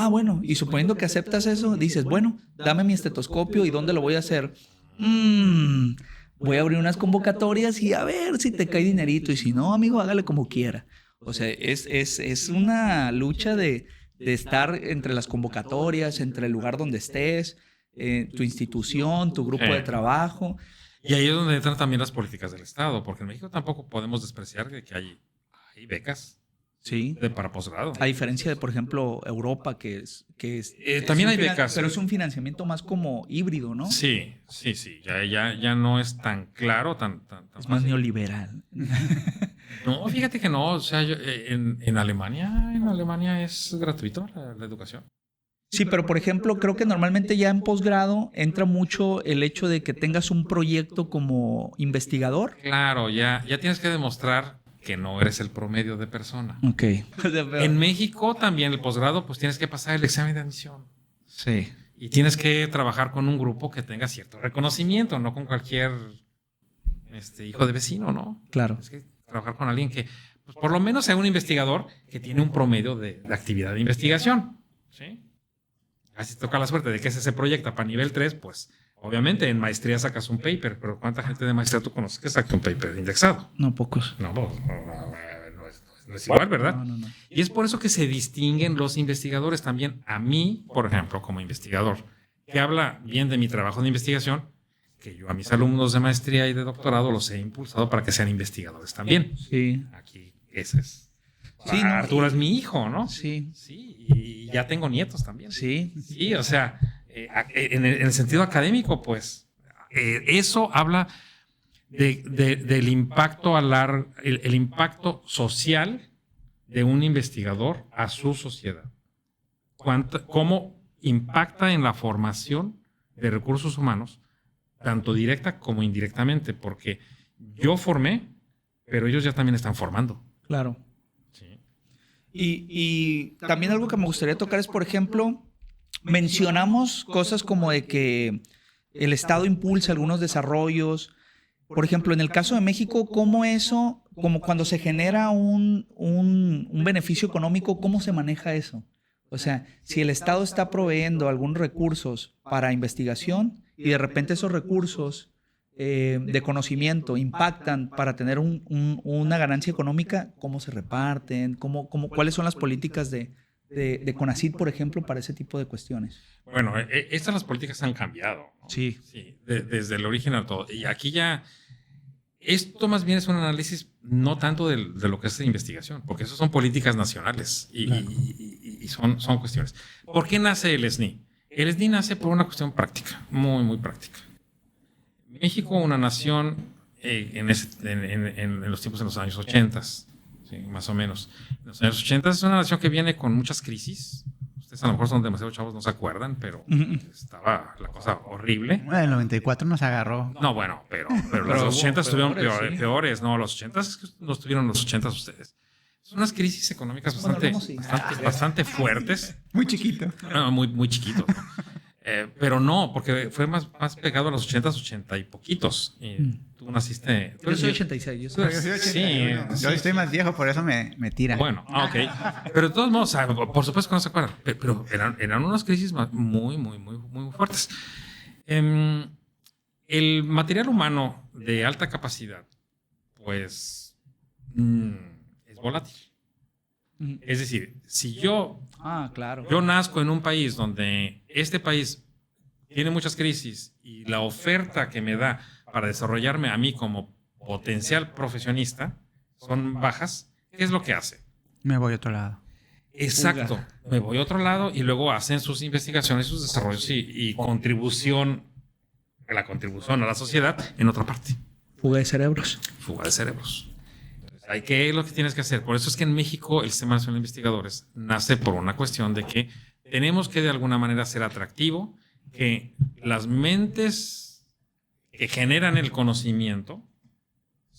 Bueno, y suponiendo que aceptas eso, dices, bueno, dame mi estetoscopio y ¿dónde lo voy a hacer? Voy a abrir unas convocatorias y a ver si te cae dinerito. Y si no, amigo, hágale como quiera. O sea, es una lucha de estar entre las convocatorias, entre el lugar donde estés, tu institución, tu grupo de trabajo. Y ahí es donde entran también las políticas del Estado, porque en México tampoco podemos despreciar que hay becas. Sí. Para posgrado. A diferencia de, por ejemplo, Europa, que es también hay becas. Pero es un financiamiento más como híbrido, ¿no? Sí. Ya no es tan claro, tan es más neoliberal. No, fíjate que no. O sea, en Alemania es gratuito la educación. Sí, pero por ejemplo, creo que normalmente ya en posgrado entra mucho el hecho de que tengas un proyecto como investigador. Claro, ya tienes que demostrar que no eres el promedio de persona. Ok. En México también el posgrado, pues tienes que pasar el examen de admisión. Sí. Y tienes que trabajar con un grupo que tenga cierto reconocimiento, no con cualquier hijo de vecino, ¿no? Claro. Tienes que trabajar con alguien que, pues, por lo menos sea un investigador que tiene un promedio de actividad de investigación. ¿Sí? Así toca la suerte de que ese se proyecta para nivel 3, pues obviamente en maestría sacas un paper, pero ¿cuánta gente de maestría tú conoces que saca un paper indexado? No, pocos. No es igual, ¿verdad? No. Y es por eso que se distinguen los investigadores también. A mí, por ejemplo, como investigador, que habla bien de mi trabajo de investigación, que yo a mis alumnos de maestría y de doctorado los he impulsado para que sean investigadores también. Sí. Aquí, ese es. Sí, Arturo es mi hijo, ¿no? Sí. Sí, y ya tengo nietos también. Sí. Sí, o sea, en el sentido académico, pues, eso habla del impacto el impacto social de un investigador a su sociedad. Cómo impacta en la formación de recursos humanos, tanto directa como indirectamente, porque yo formé, pero ellos ya también están formando. Claro. Sí. Y también algo que me gustaría tocar es, por ejemplo, mencionamos cosas como de que el Estado impulsa algunos desarrollos. Por ejemplo, en el caso de México, ¿cómo eso, como cuando se genera un beneficio económico, cómo se maneja eso? O sea, si el Estado está proveyendo algunos recursos para investigación y de repente esos recursos de conocimiento impactan para tener una ganancia económica, ¿cómo se reparten? ¿Cuáles son las políticas de CONACYT, por ejemplo, para ese tipo de cuestiones? Bueno, estas las políticas han cambiado, ¿no? Sí. Desde el origen a todo. Y aquí ya, esto más bien es un análisis no tanto de lo que es investigación, porque eso son políticas nacionales y son cuestiones. ¿Por qué nace el SNI? El SNI nace por una cuestión práctica, muy, muy práctica. México, una nación en los tiempos de los años 80, sí, más o menos. En los años 80 es una nación que viene con muchas crisis. Ustedes a lo mejor son demasiado chavos, no se acuerdan, pero estaba la cosa horrible. Bueno, el 94 nos agarró. No, bueno, pero los 80 estuvieron peores. No, los 80 los tuvieron los 80 ustedes. Son unas crisis económicas bastante fuertes. Muy chiquito. No, muy chiquitos, ¿no? Pero no, porque fue más pegado a los 80 y poquitos. Y tú naciste... Yo soy 86. Yo soy 81. Yo estoy más viejo, por eso me tira. Bueno, ok. Pero de todos modos, por supuesto que no se acuerdan. Pero eran unas crisis muy fuertes. El material humano de alta capacidad, pues, es volátil. Es decir, si yo nazco en un país donde este país tiene muchas crisis y la oferta que me da para desarrollarme a mí como potencial profesionista son bajas, ¿qué es lo que hace? Me voy a otro lado. Exacto, me voy a otro lado y luego hacen sus investigaciones, sus desarrollos y contribución a la sociedad en otra parte. Fuga de cerebros. ¿Qué es lo que tienes que hacer? Por eso es que en México el Sistema Nacional de Investigadores nace por una cuestión de que tenemos que de alguna manera ser atractivo, que las mentes que generan el conocimiento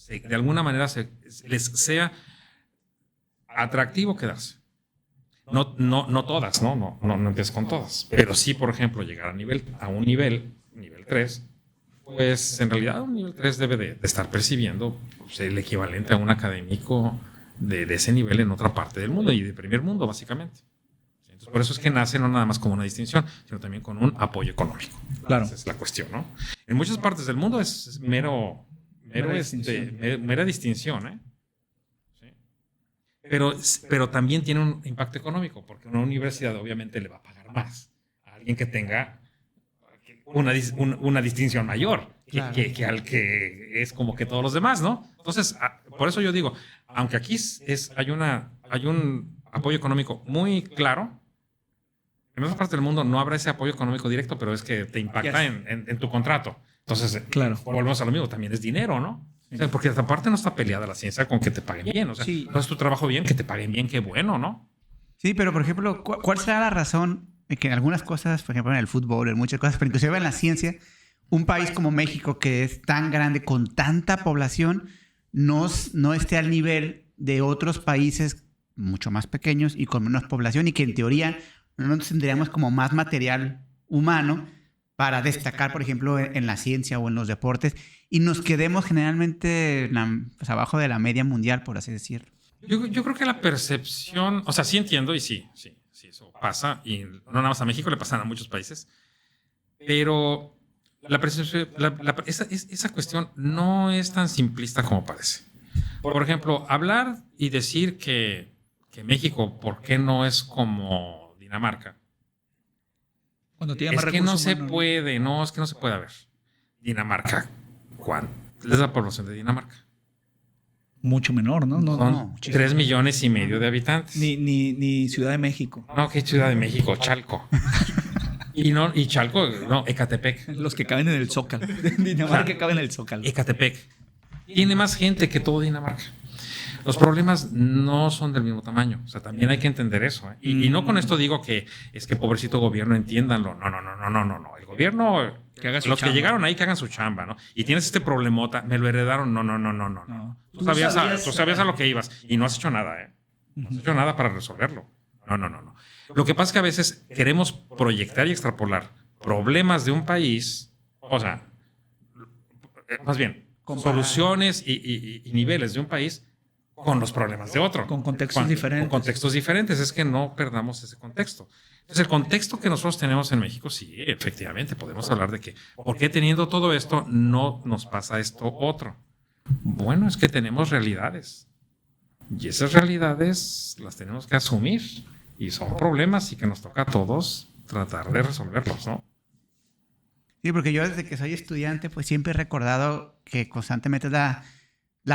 de alguna manera les sea atractivo quedarse. No todas, no empiezas con todas, pero sí, por ejemplo, llegar a un nivel 3, pues en realidad un nivel 3 debe de estar percibiendo pues, el equivalente a un académico de ese nivel en otra parte del mundo y de primer mundo, básicamente. Entonces, por eso es que nace no nada más como una distinción, sino también con un apoyo económico. Claro. Esa es la cuestión, ¿no? En muchas partes del mundo es mera distinción, ¿eh? ¿Sí? Pero también tiene un impacto económico, porque una universidad obviamente le va a pagar más a alguien que tenga una distinción mayor que al que es como que todos los demás, ¿no? Entonces, por eso yo digo, aunque aquí hay un apoyo económico muy claro, en otras partes del mundo no habrá ese apoyo económico directo, pero es que te impacta en tu contrato. Entonces, volvemos a lo mismo, también es dinero, ¿no? O sea, porque esta parte no está peleada la ciencia con que te paguen bien. O sea, haces tu trabajo bien, que te paguen bien, qué bueno, ¿no? Sí, pero por ejemplo, ¿cuál será la razón de que en algunas cosas, por ejemplo en el fútbol, en muchas cosas, pero inclusive en la ciencia, un país como México, que es tan grande, con tanta población, no esté al nivel de otros países mucho más pequeños y con menos población, y que en teoría no tendríamos como más material humano para destacar, por ejemplo, en la ciencia o en los deportes, y nos quedemos generalmente pues, abajo de la media mundial, por así decirlo? Yo creo que la percepción, o sea, sí entiendo y sí, eso pasa, y no nada más a México, le pasan a muchos países, pero la percepción, esa cuestión no es tan simplista como parece. Por ejemplo, hablar y decir que México, ¿por qué no es como Dinamarca? Cuando tiene más es que no recursos se humanos. puede, es que no se puede ver. Dinamarca, ¿cuánto es la población de Dinamarca? Mucho menor, ¿no? Son 3 millones y medio de habitantes. Ni Ciudad de México. No, ¿qué Ciudad de México? Chalco. y Chalco, no, Ecatepec. Los que caben en el Zócalo. Dinamarca que caben en el Zócalo. Ecatepec. Tiene más gente que todo Dinamarca. Los problemas no son del mismo tamaño. O sea, también hay que entender eso. Y no con esto digo que es que pobrecito gobierno, entiéndanlo. No. El gobierno, los que llegaron ahí, que hagan su chamba, ¿no? Y tienes este problemota, me lo heredaron. No. Tú sabías a lo que ibas y no has hecho nada, ¿eh? No has hecho nada para resolverlo. No. Lo que pasa es que a veces queremos proyectar y extrapolar problemas de un país, o sea, más bien, soluciones y niveles de un país con los problemas de otro. Con contextos diferentes. Con contextos diferentes. Es que no perdamos ese contexto. Entonces, el contexto que nosotros tenemos en México, sí, efectivamente, podemos hablar de que, ¿por qué teniendo todo esto no nos pasa esto otro? Bueno, es que tenemos realidades. Y esas realidades las tenemos que asumir. Y son problemas y que nos toca a todos tratar de resolverlos, ¿no? Sí, porque yo desde que soy estudiante, pues siempre he recordado que constantemente la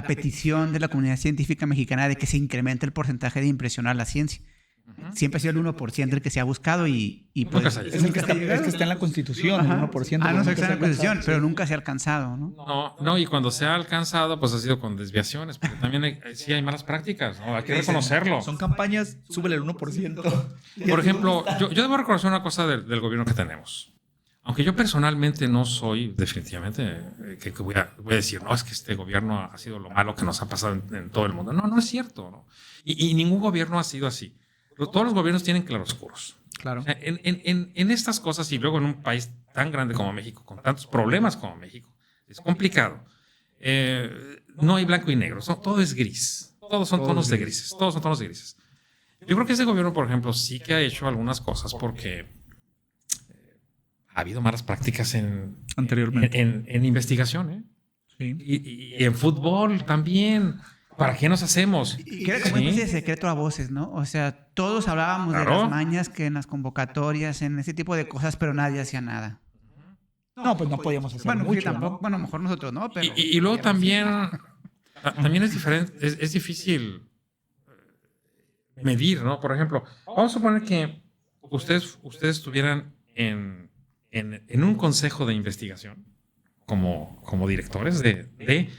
petición de la comunidad científica mexicana de que se incremente el porcentaje de impresionar la ciencia. Siempre ha sido el 1% el que se ha buscado y pues... Es el que está en la Constitución, el 1%. No está en la Constitución, pero nunca se ha alcanzado, ¿no? No, y cuando se ha alcanzado, pues ha sido con desviaciones, porque también sí hay malas prácticas, ¿no? Hay que reconocerlo. Son campañas, súbele el 1%. Por ejemplo, yo debo reconocer una cosa del gobierno que tenemos. Aunque yo personalmente no soy, definitivamente, que voy a decir, no, es que este gobierno ha sido lo malo que nos ha pasado en todo el mundo. No es cierto, ¿no? Y ningún gobierno ha sido así. Todos los gobiernos tienen claroscuros. Claro. O sea, en estas cosas, y luego en un país tan grande como México, con tantos problemas como México, es complicado. No hay blanco y negro, todo es gris. Todos son tonos de grises. Todos son tonos de grises. Yo creo que ese gobierno, por ejemplo, sí que ha hecho algunas cosas porque ha habido malas prácticas anteriormente en investigación, ¿eh? Sí. Y en fútbol también. ¿Para qué nos hacemos? Y era como una especie de secreto a voces, ¿no? O sea, todos hablábamos de las mañas que en las convocatorias, en ese tipo de cosas, pero nadie hacía nada. No, pues no podíamos hacer mucho, tampoco, ¿no? Bueno, a lo mejor nosotros no, pero... Y luego también es diferente, es difícil medir, ¿no? Por ejemplo, vamos a suponer que ustedes estuvieran en un consejo de investigación como directores de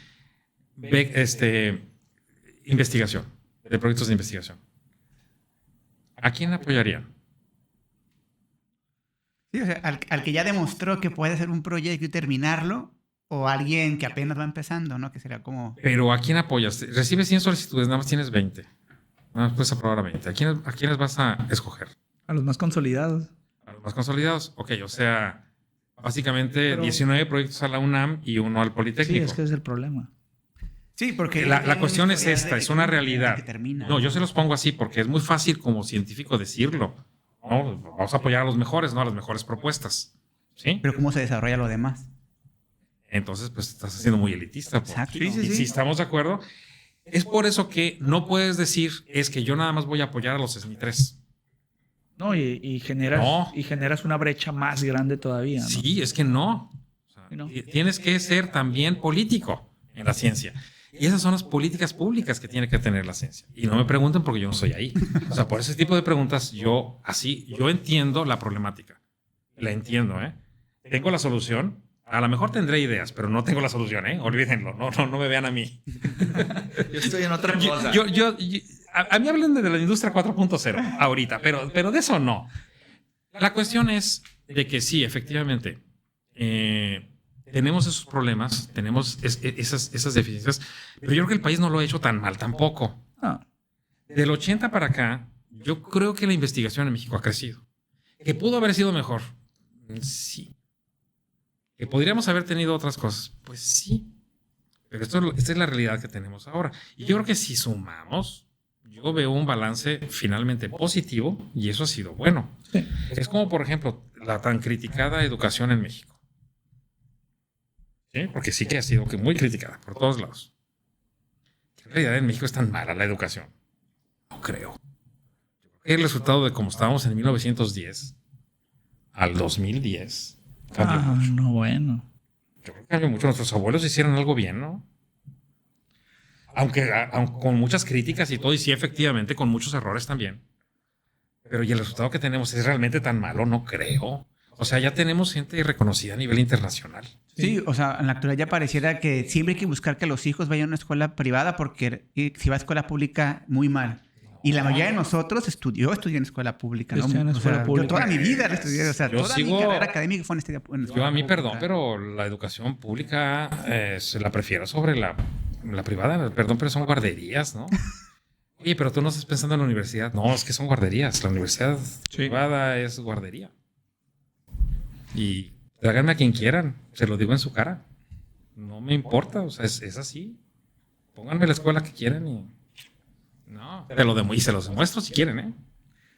investigación, de proyectos de investigación. ¿A quién apoyarían? Sí, o sea, al que ya demostró que puede hacer un proyecto y terminarlo, o alguien que apenas va empezando, ¿no? Que sería como... Pero ¿a quién apoyas? Recibes 100 solicitudes, nada más tienes 20. Nada más puedes aprobar a 20. ¿A quiénes vas a escoger? A los más consolidados. A los más consolidados. Ok, o sea, básicamente 19 proyectos a la UNAM y uno al Politécnico. Sí, es que es el problema. Sí, porque... La cuestión es esta, es una realidad. No, yo se los pongo así porque es muy fácil como científico decirlo. ¿No? Vamos a apoyar a los mejores, ¿no? A las mejores propuestas. ¿Sí? Pero ¿cómo se desarrolla lo demás? Entonces, pues estás haciendo muy elitista. Exacto. Sí. Si estamos de acuerdo. Es por eso que no puedes decir es que yo nada más voy a apoyar a los SNI 3. No, y generas una brecha más grande todavía, ¿no? Sí, es que no. O sea, ¿no? Tienes que ser también político en la ciencia. Y esas son las políticas públicas que tiene que tener la ciencia. Y no me pregunten porque yo no soy ahí. O sea, por ese tipo de preguntas, yo entiendo la problemática. La entiendo, ¿eh? Tengo la solución. A lo mejor tendré ideas, pero no tengo la solución, ¿eh? Olvídenlo. No me vean a mí. Yo estoy en otra cosa. A mí hablan de la industria 4.0 ahorita, pero de eso no. La cuestión es de que sí, efectivamente, tenemos esos problemas, tenemos esas deficiencias, pero yo creo que el país no lo ha hecho tan mal tampoco. No. Del 80 para acá, yo creo que la investigación en México ha crecido. ¿Que pudo haber sido mejor? Sí. ¿Que podríamos haber tenido otras cosas? Pues sí. Pero esta es la realidad que tenemos ahora. Y yo creo que si sumamos, yo veo un balance finalmente positivo y eso ha sido bueno. Sí. Es como, por ejemplo, la tan criticada educación en México. ¿Sí? Porque sí que ha sido muy criticada por todos lados. En realidad en México es tan mala la educación. No creo. Yo creo que el resultado de cómo estábamos en 1910 al 2010 cambió mucho. No, bueno. Yo creo que cambió mucho. Nuestros abuelos hicieron algo bien, ¿no? Aunque con muchas críticas y todo, y sí, efectivamente, con muchos errores también. Pero ¿y el resultado que tenemos es realmente tan malo? No creo. O O sea, ya tenemos gente reconocida a nivel internacional. Sí, o sea, en la actualidad ya pareciera que siempre hay que buscar que los hijos vayan a una escuela privada porque si va a escuela pública, muy mal. Y la mayoría de nosotros estudié en escuela pública, ¿no? En escuela pública. Yo toda mi vida la estudié, o sea, toda mi carrera académica fue en escuela pública. Yo a mí, perdón, pero la educación pública se la prefiero sobre la privada. Perdón, pero son guarderías, ¿no? Oye, pero tú no estás pensando en la universidad. No, es que son guarderías. La universidad privada es guardería. Y tráiganme a quien quieran, se lo digo en su cara. No me importa, o sea, es así. Pónganme la escuela que quieran y... No, y se los demuestro si quieren, ¿eh?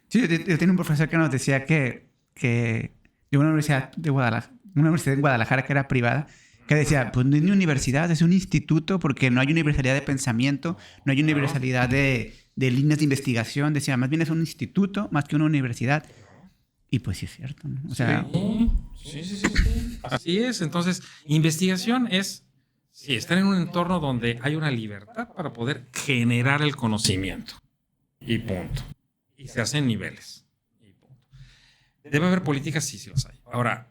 Sí, yo tenía un profesor que nos decía que de una universidad en Guadalajara que era privada, que decía, pues no es ni universidad, es un instituto porque no hay universalidad de pensamiento, no hay universalidad de líneas de investigación. Decía, más bien es un instituto más que una universidad. Y pues sí es cierto, ¿no? O sea, sí. Así es. Entonces, investigación es estar en un entorno donde hay una libertad para poder generar el conocimiento. Y punto. Y se hacen niveles. Y punto. Debe haber políticas, sí las hay. Ahora,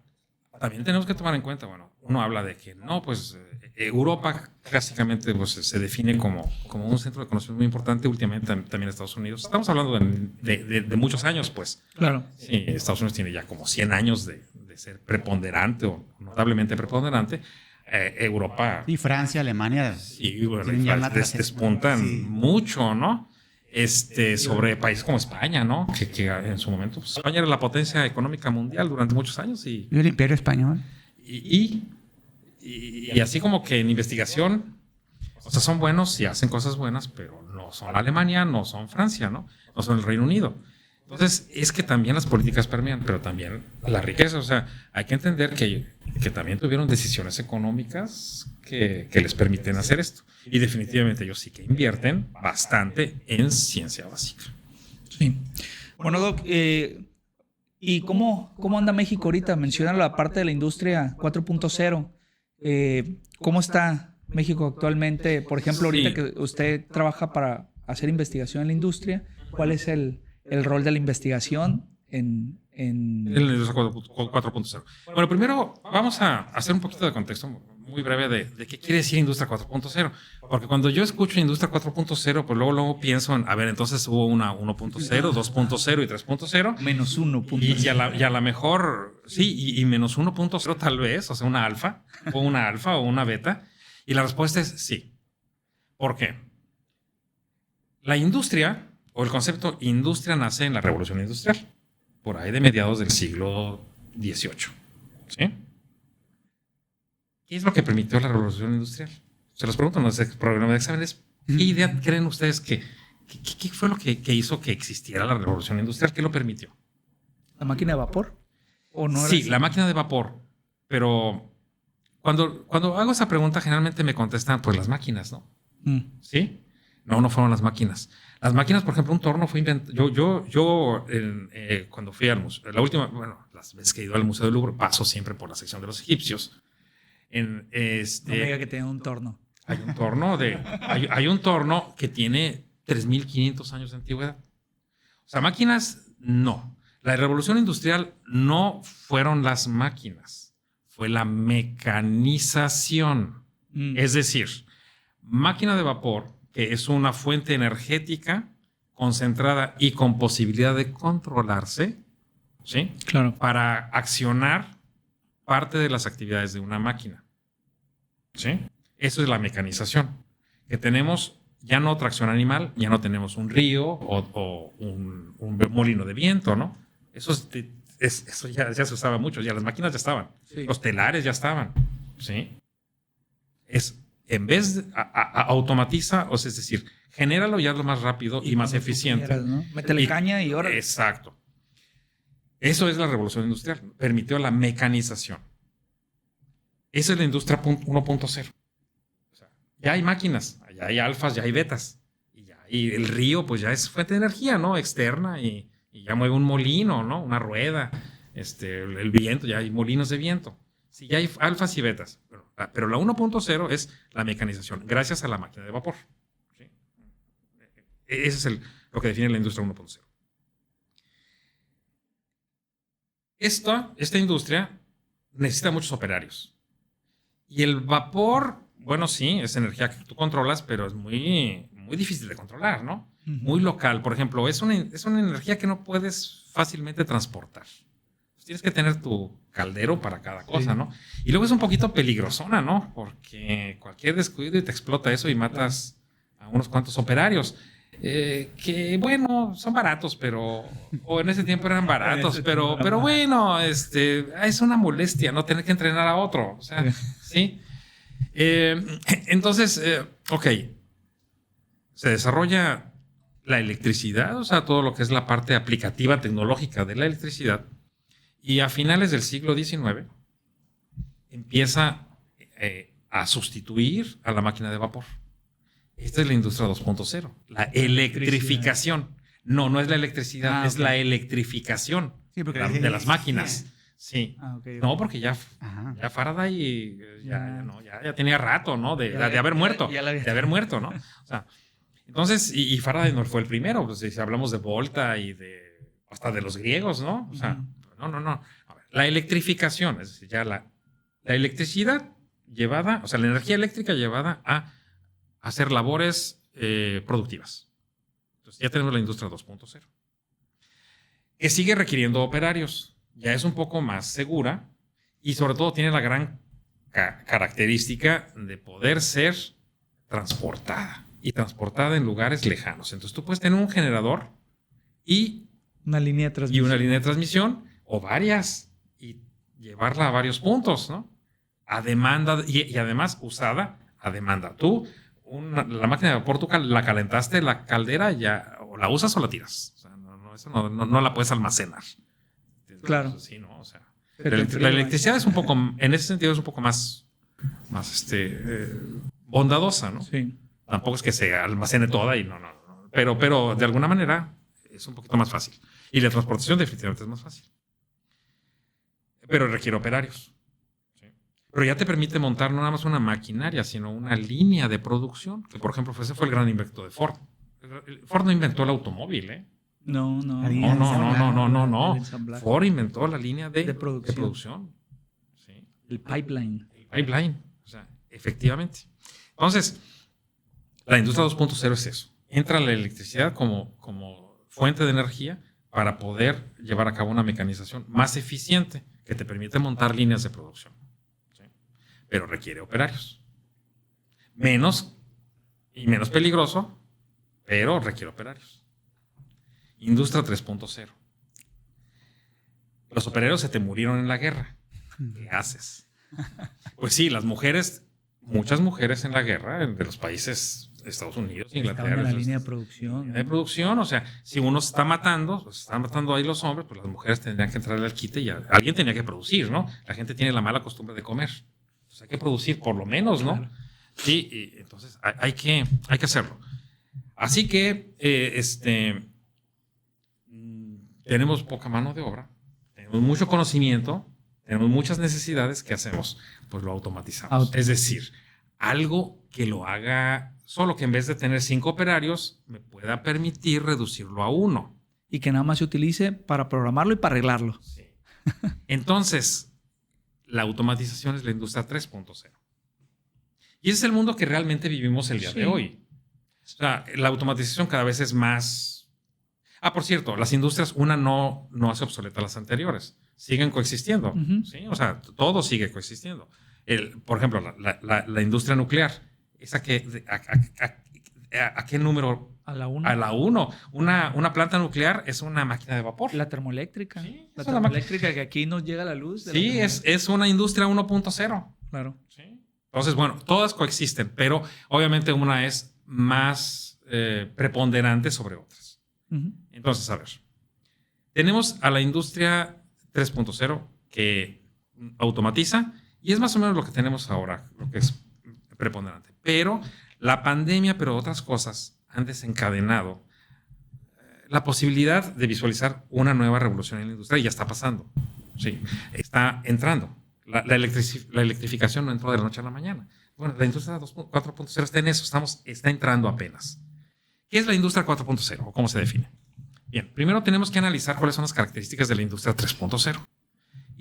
también tenemos que tomar en cuenta, bueno, uno habla de que no, pues Europa clásicamente pues, se define como un centro de conocimiento muy importante, últimamente también Estados Unidos. Estamos hablando de muchos años, pues. Claro. Sí, Estados Unidos tiene ya como 100 años de ser preponderante o notablemente preponderante. Europa. Y Francia, Alemania. Sí, bueno, despuntan mucho, ¿no? Sobre países como España, ¿no? Que en su momento pues, España era la potencia económica mundial durante muchos años. Y el Imperio Español. Y así como que en investigación, o sea, son buenos y hacen cosas buenas, pero no son Alemania, no son Francia, ¿no? No son el Reino Unido. Entonces, es que también las políticas permean, pero también la riqueza. O sea, hay que entender que también tuvieron decisiones económicas que les permiten hacer esto. Y definitivamente ellos sí que invierten bastante en ciencia básica. Sí. Bueno, Doc, ¿y cómo anda México ahorita? Mencionan la parte de la industria 4.0. ¿Cómo está México actualmente? Por ejemplo, ahorita que usted trabaja para hacer investigación en la industria, ¿cuál es el rol de la investigación en la industria 4.0? Bueno, primero vamos a hacer un poquito de contexto muy breve de qué quiere decir industria 4.0. Porque cuando yo escucho industria 4.0, pues luego pienso en, a ver, entonces hubo una 1.0, 2.0 y 3.0. Menos 1.0. Y a la mejor, sí, y menos 1.0 tal vez, o sea, una alfa o una beta. Y la respuesta es sí. ¿Por qué? La industria, o el concepto industria, nace en la Revolución Industrial, por ahí de mediados del siglo XVIII. ¿Sí? ¿Qué es lo que permitió la Revolución Industrial? Se los pregunto en el programa de exámenes. ¿Qué idea creen ustedes qué fue lo que hizo que existiera la Revolución Industrial? ¿Qué lo permitió? ¿La máquina de vapor? ¿O no? Sí, la máquina de vapor. Pero cuando hago esa pregunta, generalmente me contestan, pues las máquinas, ¿no? ¿Sí? No fueron las máquinas. Las máquinas, por ejemplo, un torno fue inventado. Yo cuando fui al museo, las veces que he ido al Museo del Louvre, paso siempre por la sección de los egipcios. No me diga que tenía un torno. Hay un torno que tiene 3.500 años de antigüedad. O sea, máquinas, no. La revolución industrial no fueron las máquinas, fue la mecanización. Es decir, máquina de vapor, que es una fuente energética concentrada y con posibilidad de controlarse, ¿sí? Claro. Para accionar parte de las actividades de una máquina. ¿Sí? Eso es la mecanización. Que tenemos ya no tracción animal, ya no tenemos un río o un molino de viento, ¿no? Eso ya se usaba mucho, ya las máquinas ya estaban. Sí. Los telares ya estaban. ¿Sí? En vez de automatiza, o sea, es decir, genéralo ya lo más rápido y más eficiente. Quieras, ¿no? Métele caña y ahora. Exacto. Eso es la revolución industrial. Permitió la mecanización. Esa es la industria 1.0. O sea, ya hay máquinas, ya hay alfas, ya hay betas. Y el río, pues ya es fuente de energía, ¿no? Externa y ya mueve un molino, ¿no? Una rueda. El viento, ya hay molinos de viento. Sí, ya hay alfas y betas. Pero la 1.0 es la mecanización, gracias a la máquina de vapor. ¿Sí? Ese es lo que define la industria 1.0. esta industria necesita muchos operarios. Y el vapor, bueno, sí, es energía que tú controlas, pero es muy, muy difícil de controlar, ¿no? Uh-huh. Muy local. Por ejemplo, es una energía que no puedes fácilmente transportar. Pues tienes que tener tu caldero para cada cosa, sí, ¿no? Y luego es un poquito peligrosona, ¿no? Porque cualquier descuido y te explota eso y matas a unos cuantos operarios. Que bueno, son baratos, o en ese tiempo eran baratos, pero bueno, es una molestia no tener que entrenar a otro, o sea, ¿sí? Entonces, ok, se desarrolla la electricidad, o sea, todo lo que es la parte aplicativa tecnológica de la electricidad, y a finales del siglo XIX empieza a sustituir a la máquina de vapor. Esta es la industria 2.0, la electrificación. No es la electricidad, es la electrificación, sí, de las máquinas. Sí. Okay. No, porque ya Faraday ya tenía rato, ¿no? De haber muerto. De haber muerto, ¿no? O sea, entonces, y Faraday no fue el primero. Pues, si hablamos de Volta y hasta de los griegos, ¿no? O sea, no. A ver, la electrificación, es decir, ya la electricidad llevada, o sea, la energía eléctrica llevada a hacer labores productivas. Entonces ya tenemos la industria 2.0. Que sigue requiriendo operarios. Ya es un poco más segura y sobre todo tiene la gran característica de poder ser transportada. Y transportada en lugares lejanos. Entonces tú puedes tener un generador y una línea de transmisión. O varias y llevarla a varios puntos, ¿no? A demanda y además usada a demanda. Tú la máquina de vapor, tú la calentaste, la caldera, ya o la usas o la tiras. O sea, eso no la puedes almacenar. Claro. Sí, ¿no? O sea, la electricidad es un poco, en ese sentido, es un poco más bondadosa, ¿no? Sí. Tampoco es que se almacene toda y no. Pero de alguna manera es un poquito más fácil. Y la transportación definitivamente es más fácil. Pero requiere operarios. Pero ya te permite montar no nada más una maquinaria, sino una línea de producción. Que, por ejemplo, ese fue el gran invento de Ford. Ford no inventó el automóvil, ¿eh? No. Ford inventó la línea de producción. ¿Sí? El pipeline. O sea, efectivamente. Entonces, la industria 2.0 es eso. Entra la electricidad como fuente de energía para poder llevar a cabo una mecanización más eficiente que te permite montar líneas de producción. Pero requiere operarios. Menos peligroso, pero requiere operarios. Industria 3.0. Los operarios se te murieron en la guerra. ¿Qué haces? Pues sí, muchas mujeres en la guerra, de los países Estados Unidos, Inglaterra. En la línea de producción. De producción, o sea, si uno se está matando, pues están matando ahí los hombres, pues las mujeres tendrían que entrar al quite y alguien tenía que producir, ¿no? La gente tiene la mala costumbre de comer. Hay que producir por lo menos, ¿no? Claro. Sí, y entonces hay que hacerlo. Así que tenemos poca mano de obra, tenemos mucho conocimiento, tenemos muchas necesidades. ¿Qué hacemos? Pues lo automatizamos. Es decir, algo que lo haga solo, que en vez de tener 5 operarios, me pueda permitir reducirlo a 1. Y que nada más se utilice para programarlo y para arreglarlo. Sí. Entonces, la automatización es la industria 3.0. Y ese es el mundo que realmente vivimos el día de hoy. O sea, la automatización cada vez es más... por cierto, las industrias, una no hace obsoleta a las anteriores. Siguen coexistiendo. Uh-huh. ¿Sí? O sea, todo sigue coexistiendo. Por ejemplo, la industria nuclear. ¿A qué número? A la 1. A la 1. Una planta nuclear es una máquina de vapor. La termoeléctrica. Sí, la termoeléctrica que aquí nos llega la luz. Sí, es una industria 1.0. Claro. ¿Sí? Entonces, bueno, todas coexisten, pero obviamente una es más preponderante sobre otras. Uh-huh. Entonces, a ver. Tenemos a la industria 3.0 que automatiza y es más o menos lo que tenemos ahora, lo que es preponderante. Pero la pandemia, pero otras cosas han desencadenado la posibilidad de visualizar una nueva revolución en la industria y ya está pasando. Sí, está entrando. La electrificación no entró de la noche a la mañana. Bueno, la industria 4.0 está en eso, está entrando apenas. ¿Qué es la industria 4.0 o cómo se define? Bien, primero tenemos que analizar cuáles son las características de la industria 3.0.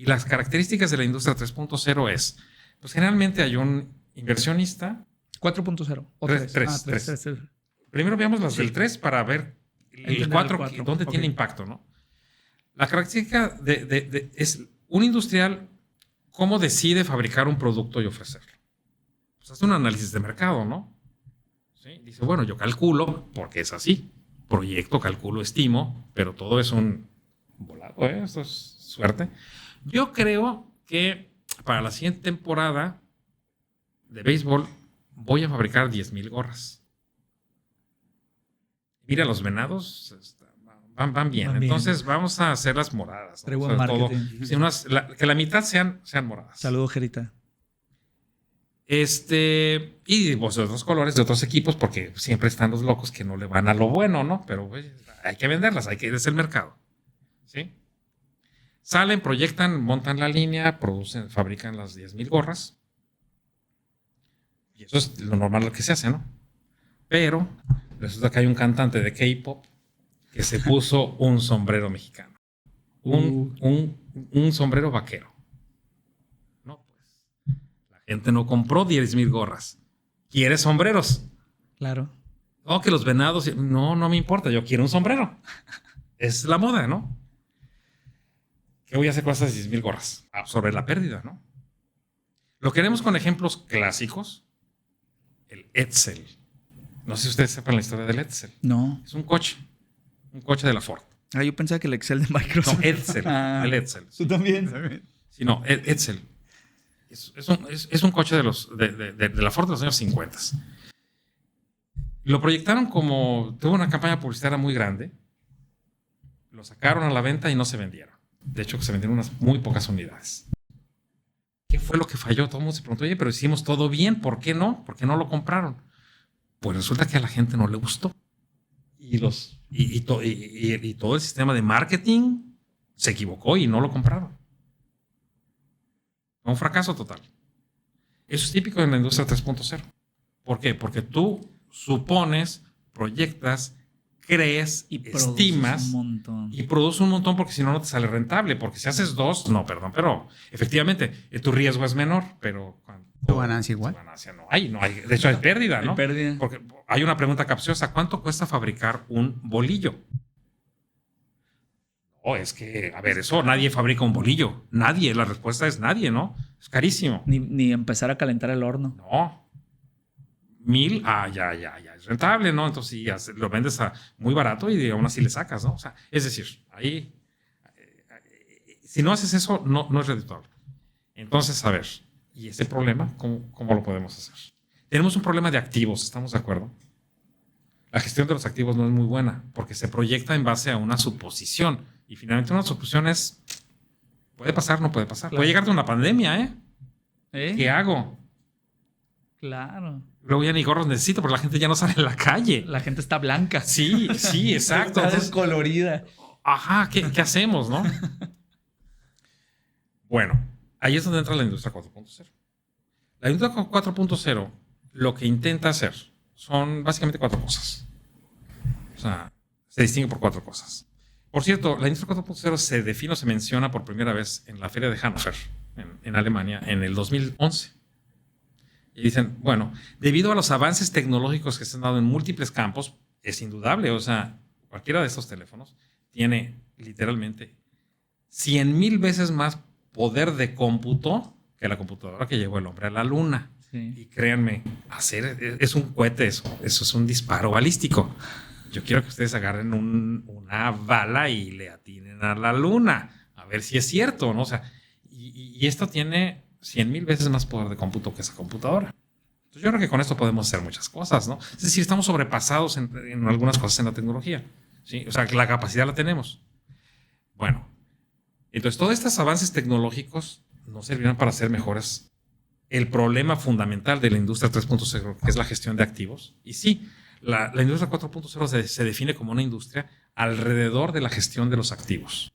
Y las características de la industria 3.0 es, pues generalmente hay un inversionista. 4.0 o 3. 3. Primero veamos las del 3 para ver el 4, dónde tiene impacto, ¿no? La característica es un industrial, cómo decide fabricar un producto y ofrecerlo. Pues hace un análisis de mercado, ¿no? ¿Sí? Dice, bueno, yo calculo, porque es así. Proyecto, calculo, estimo, pero todo es un volado, ¿eh? Esto es suerte. Yo creo que para la siguiente temporada de béisbol voy a fabricar 10,000 gorras. Mira, los venados van bien. Entonces vamos a hacer las moradas, ¿no? Traigo buen marketing. Todo, que la mitad sean moradas. Saludos, Gerita. Y pues de otros colores de otros equipos, porque siempre están los locos que no le van a lo bueno, ¿no? Pero pues, hay que venderlas, es el mercado. ¿Sí? Salen, proyectan, montan la línea, producen, fabrican las 10,000 gorras. Y eso es lo normal lo que se hace, ¿no? Pero resulta que hay un cantante de K-pop que se puso un sombrero mexicano. Un sombrero vaquero. No, pues. La gente no compró 10,000 gorras. ¿Quiere sombreros? Claro. Oh, que los venados. No me importa. Yo quiero un sombrero. Es la moda, ¿no? ¿Qué voy a hacer con esas 10,000 gorras? Absorber la pérdida, ¿no? Lo queremos con ejemplos clásicos. El Edsel. No sé si ustedes sepan la historia del Edsel. No. Es un coche de la Ford. Yo pensaba que el Excel de Microsoft. No, Edsel. El Edsel. ¿Tú también? Sí, no, Edsel. Es un coche de la Ford de los años 50. Lo proyectaron como... Tuvo una campaña publicitaria muy grande. Lo sacaron a la venta y no se vendieron. De hecho, se vendieron unas muy pocas unidades. ¿Qué fue lo que falló? Todo el mundo se preguntó, oye, pero hicimos todo bien. ¿Por qué no? ¿Por qué no lo compraron? Pues resulta que a la gente no le gustó. Y todo el sistema de marketing se equivocó y no lo compraron. Un fracaso total. Eso es típico en la industria 3.0. ¿Por qué? Porque tú supones, proyectas, crees, estimas y produces un montón porque si no, no te sale rentable. Porque si haces 2, pero efectivamente tu riesgo es menor, pero ¿Tu ganancia igual? Tu ganancia no hay. De hecho, hay pérdida, ¿no? Hay pérdida. Porque hay una pregunta capciosa. ¿Cuánto cuesta fabricar un bolillo? Es que, a ver, eso nadie fabrica un bolillo. Nadie. La respuesta es nadie, ¿no? Es carísimo. Ni empezar a calentar el horno. No. 1,000, ya es rentable, ¿no? Entonces sí, lo vendes a muy barato y aún así le sacas, ¿no? O sea, es decir, ahí, si no haces eso, no es redituable. Entonces, a ver, ¿y ese problema cómo lo podemos hacer? Tenemos un problema de activos, ¿estamos de acuerdo? La gestión de los activos no es muy buena porque se proyecta en base a una suposición y finalmente una suposición es, puede pasar, no puede pasar. Claro. Puede llegar de una pandemia, ¿eh? ¿Qué hago? Claro. Luego ya ni gorros necesito porque la gente ya no sale en la calle. La gente está blanca. Sí, exacto. Está descolorida. Ajá, ¿qué hacemos, no? Bueno, ahí es donde entra la industria 4.0. La industria 4.0 lo que intenta hacer son básicamente 4 cosas. O sea, se distingue por 4 cosas. Por cierto, la industria 4.0 se define o se menciona por primera vez en la feria de Hannover, en Alemania, en el 2011. Y dicen, bueno, debido a los avances tecnológicos que se han dado en múltiples campos, es indudable, o sea, cualquiera de estos teléfonos tiene literalmente 100,000 veces más poder de cómputo que la computadora que llevó el hombre a la luna. Sí. Y créanme, es un cohete eso es un disparo balístico. Yo quiero que ustedes agarren una bala y le atinen a la luna, a ver si es cierto, ¿no? O sea, y esto tiene 100,000 veces más poder de cómputo que esa computadora. Entonces yo creo que con esto podemos hacer muchas cosas, ¿no? Es decir, estamos sobrepasados en algunas cosas en la tecnología, ¿sí? O sea, la capacidad la tenemos. Bueno, entonces todos estos avances tecnológicos nos servirán para hacer mejores el problema fundamental de la industria 3.0, que es la gestión de activos. Y sí, la industria 4.0 se define como una industria alrededor de la gestión de los activos.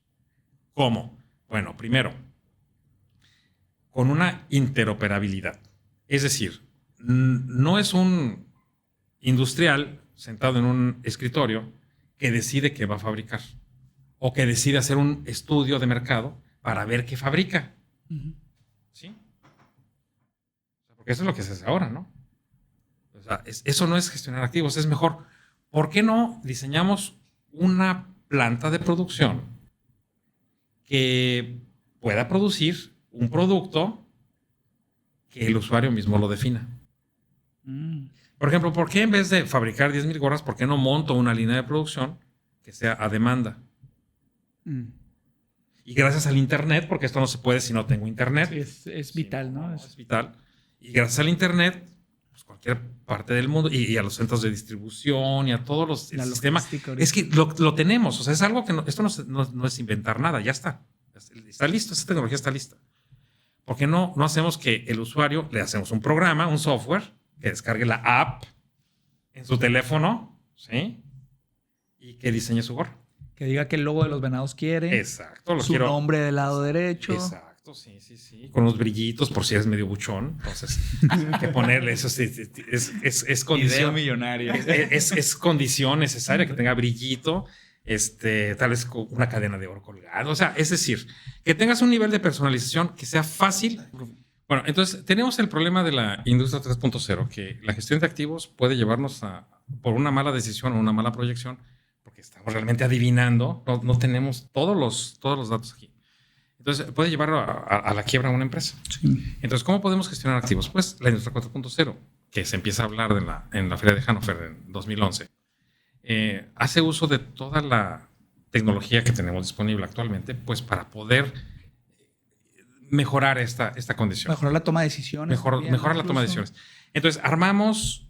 ¿Cómo? Bueno, primero, con una interoperabilidad. Es decir, no es un industrial sentado en un escritorio que decide qué va a fabricar o que decide hacer un estudio de mercado para ver qué fabrica. ¿Sí? Porque eso es lo que se hace ahora, ¿no? O sea, eso no es gestionar activos, es mejor. ¿Por qué no diseñamos una planta de producción que pueda producir un producto que el usuario mismo lo defina? Por ejemplo, ¿por qué en vez de fabricar 10,000 gorras, por qué no monto una línea de producción que sea a demanda? Y gracias al Internet, porque esto no se puede si no tengo Internet. Es vital, ¿no? Es vital. Y gracias al Internet, pues cualquier parte del mundo, y a los centros de distribución, y a todos los sistemas. Es que lo tenemos. O sea, es algo que esto no es inventar nada, ya está. Está listo, esta tecnología está lista. ¿Por qué no hacemos que el usuario, le hacemos un programa, un software, que descargue la app en su teléfono, ¿sí? Y que diseñe su gorra. Que diga que el logo de los venados quiere. Exacto. Su nombre del lado derecho. Exacto, sí. Con los brillitos, por si eres medio buchón. Entonces, hay que ponerle eso. Es condición. Idea millonaria. Es condición necesaria que tenga brillito. Tal vez con una cadena de oro colgada. O sea, es decir, que tengas un nivel de personalización que sea fácil. Bueno, entonces tenemos el problema de la industria 3.0, que la gestión de activos puede llevarnos por una mala decisión o una mala proyección, porque estamos realmente adivinando, no tenemos todos los datos aquí. Entonces puede llevar a la quiebra a una empresa. Sí. Entonces, ¿cómo podemos gestionar activos? Pues la industria 4.0, que se empieza a hablar en la Feria de Hannover en 2011, hace uso de toda la tecnología que tenemos disponible actualmente, pues para poder mejorar esta condición. Mejorar la toma de decisiones. Mejorar la toma de decisiones. Entonces, armamos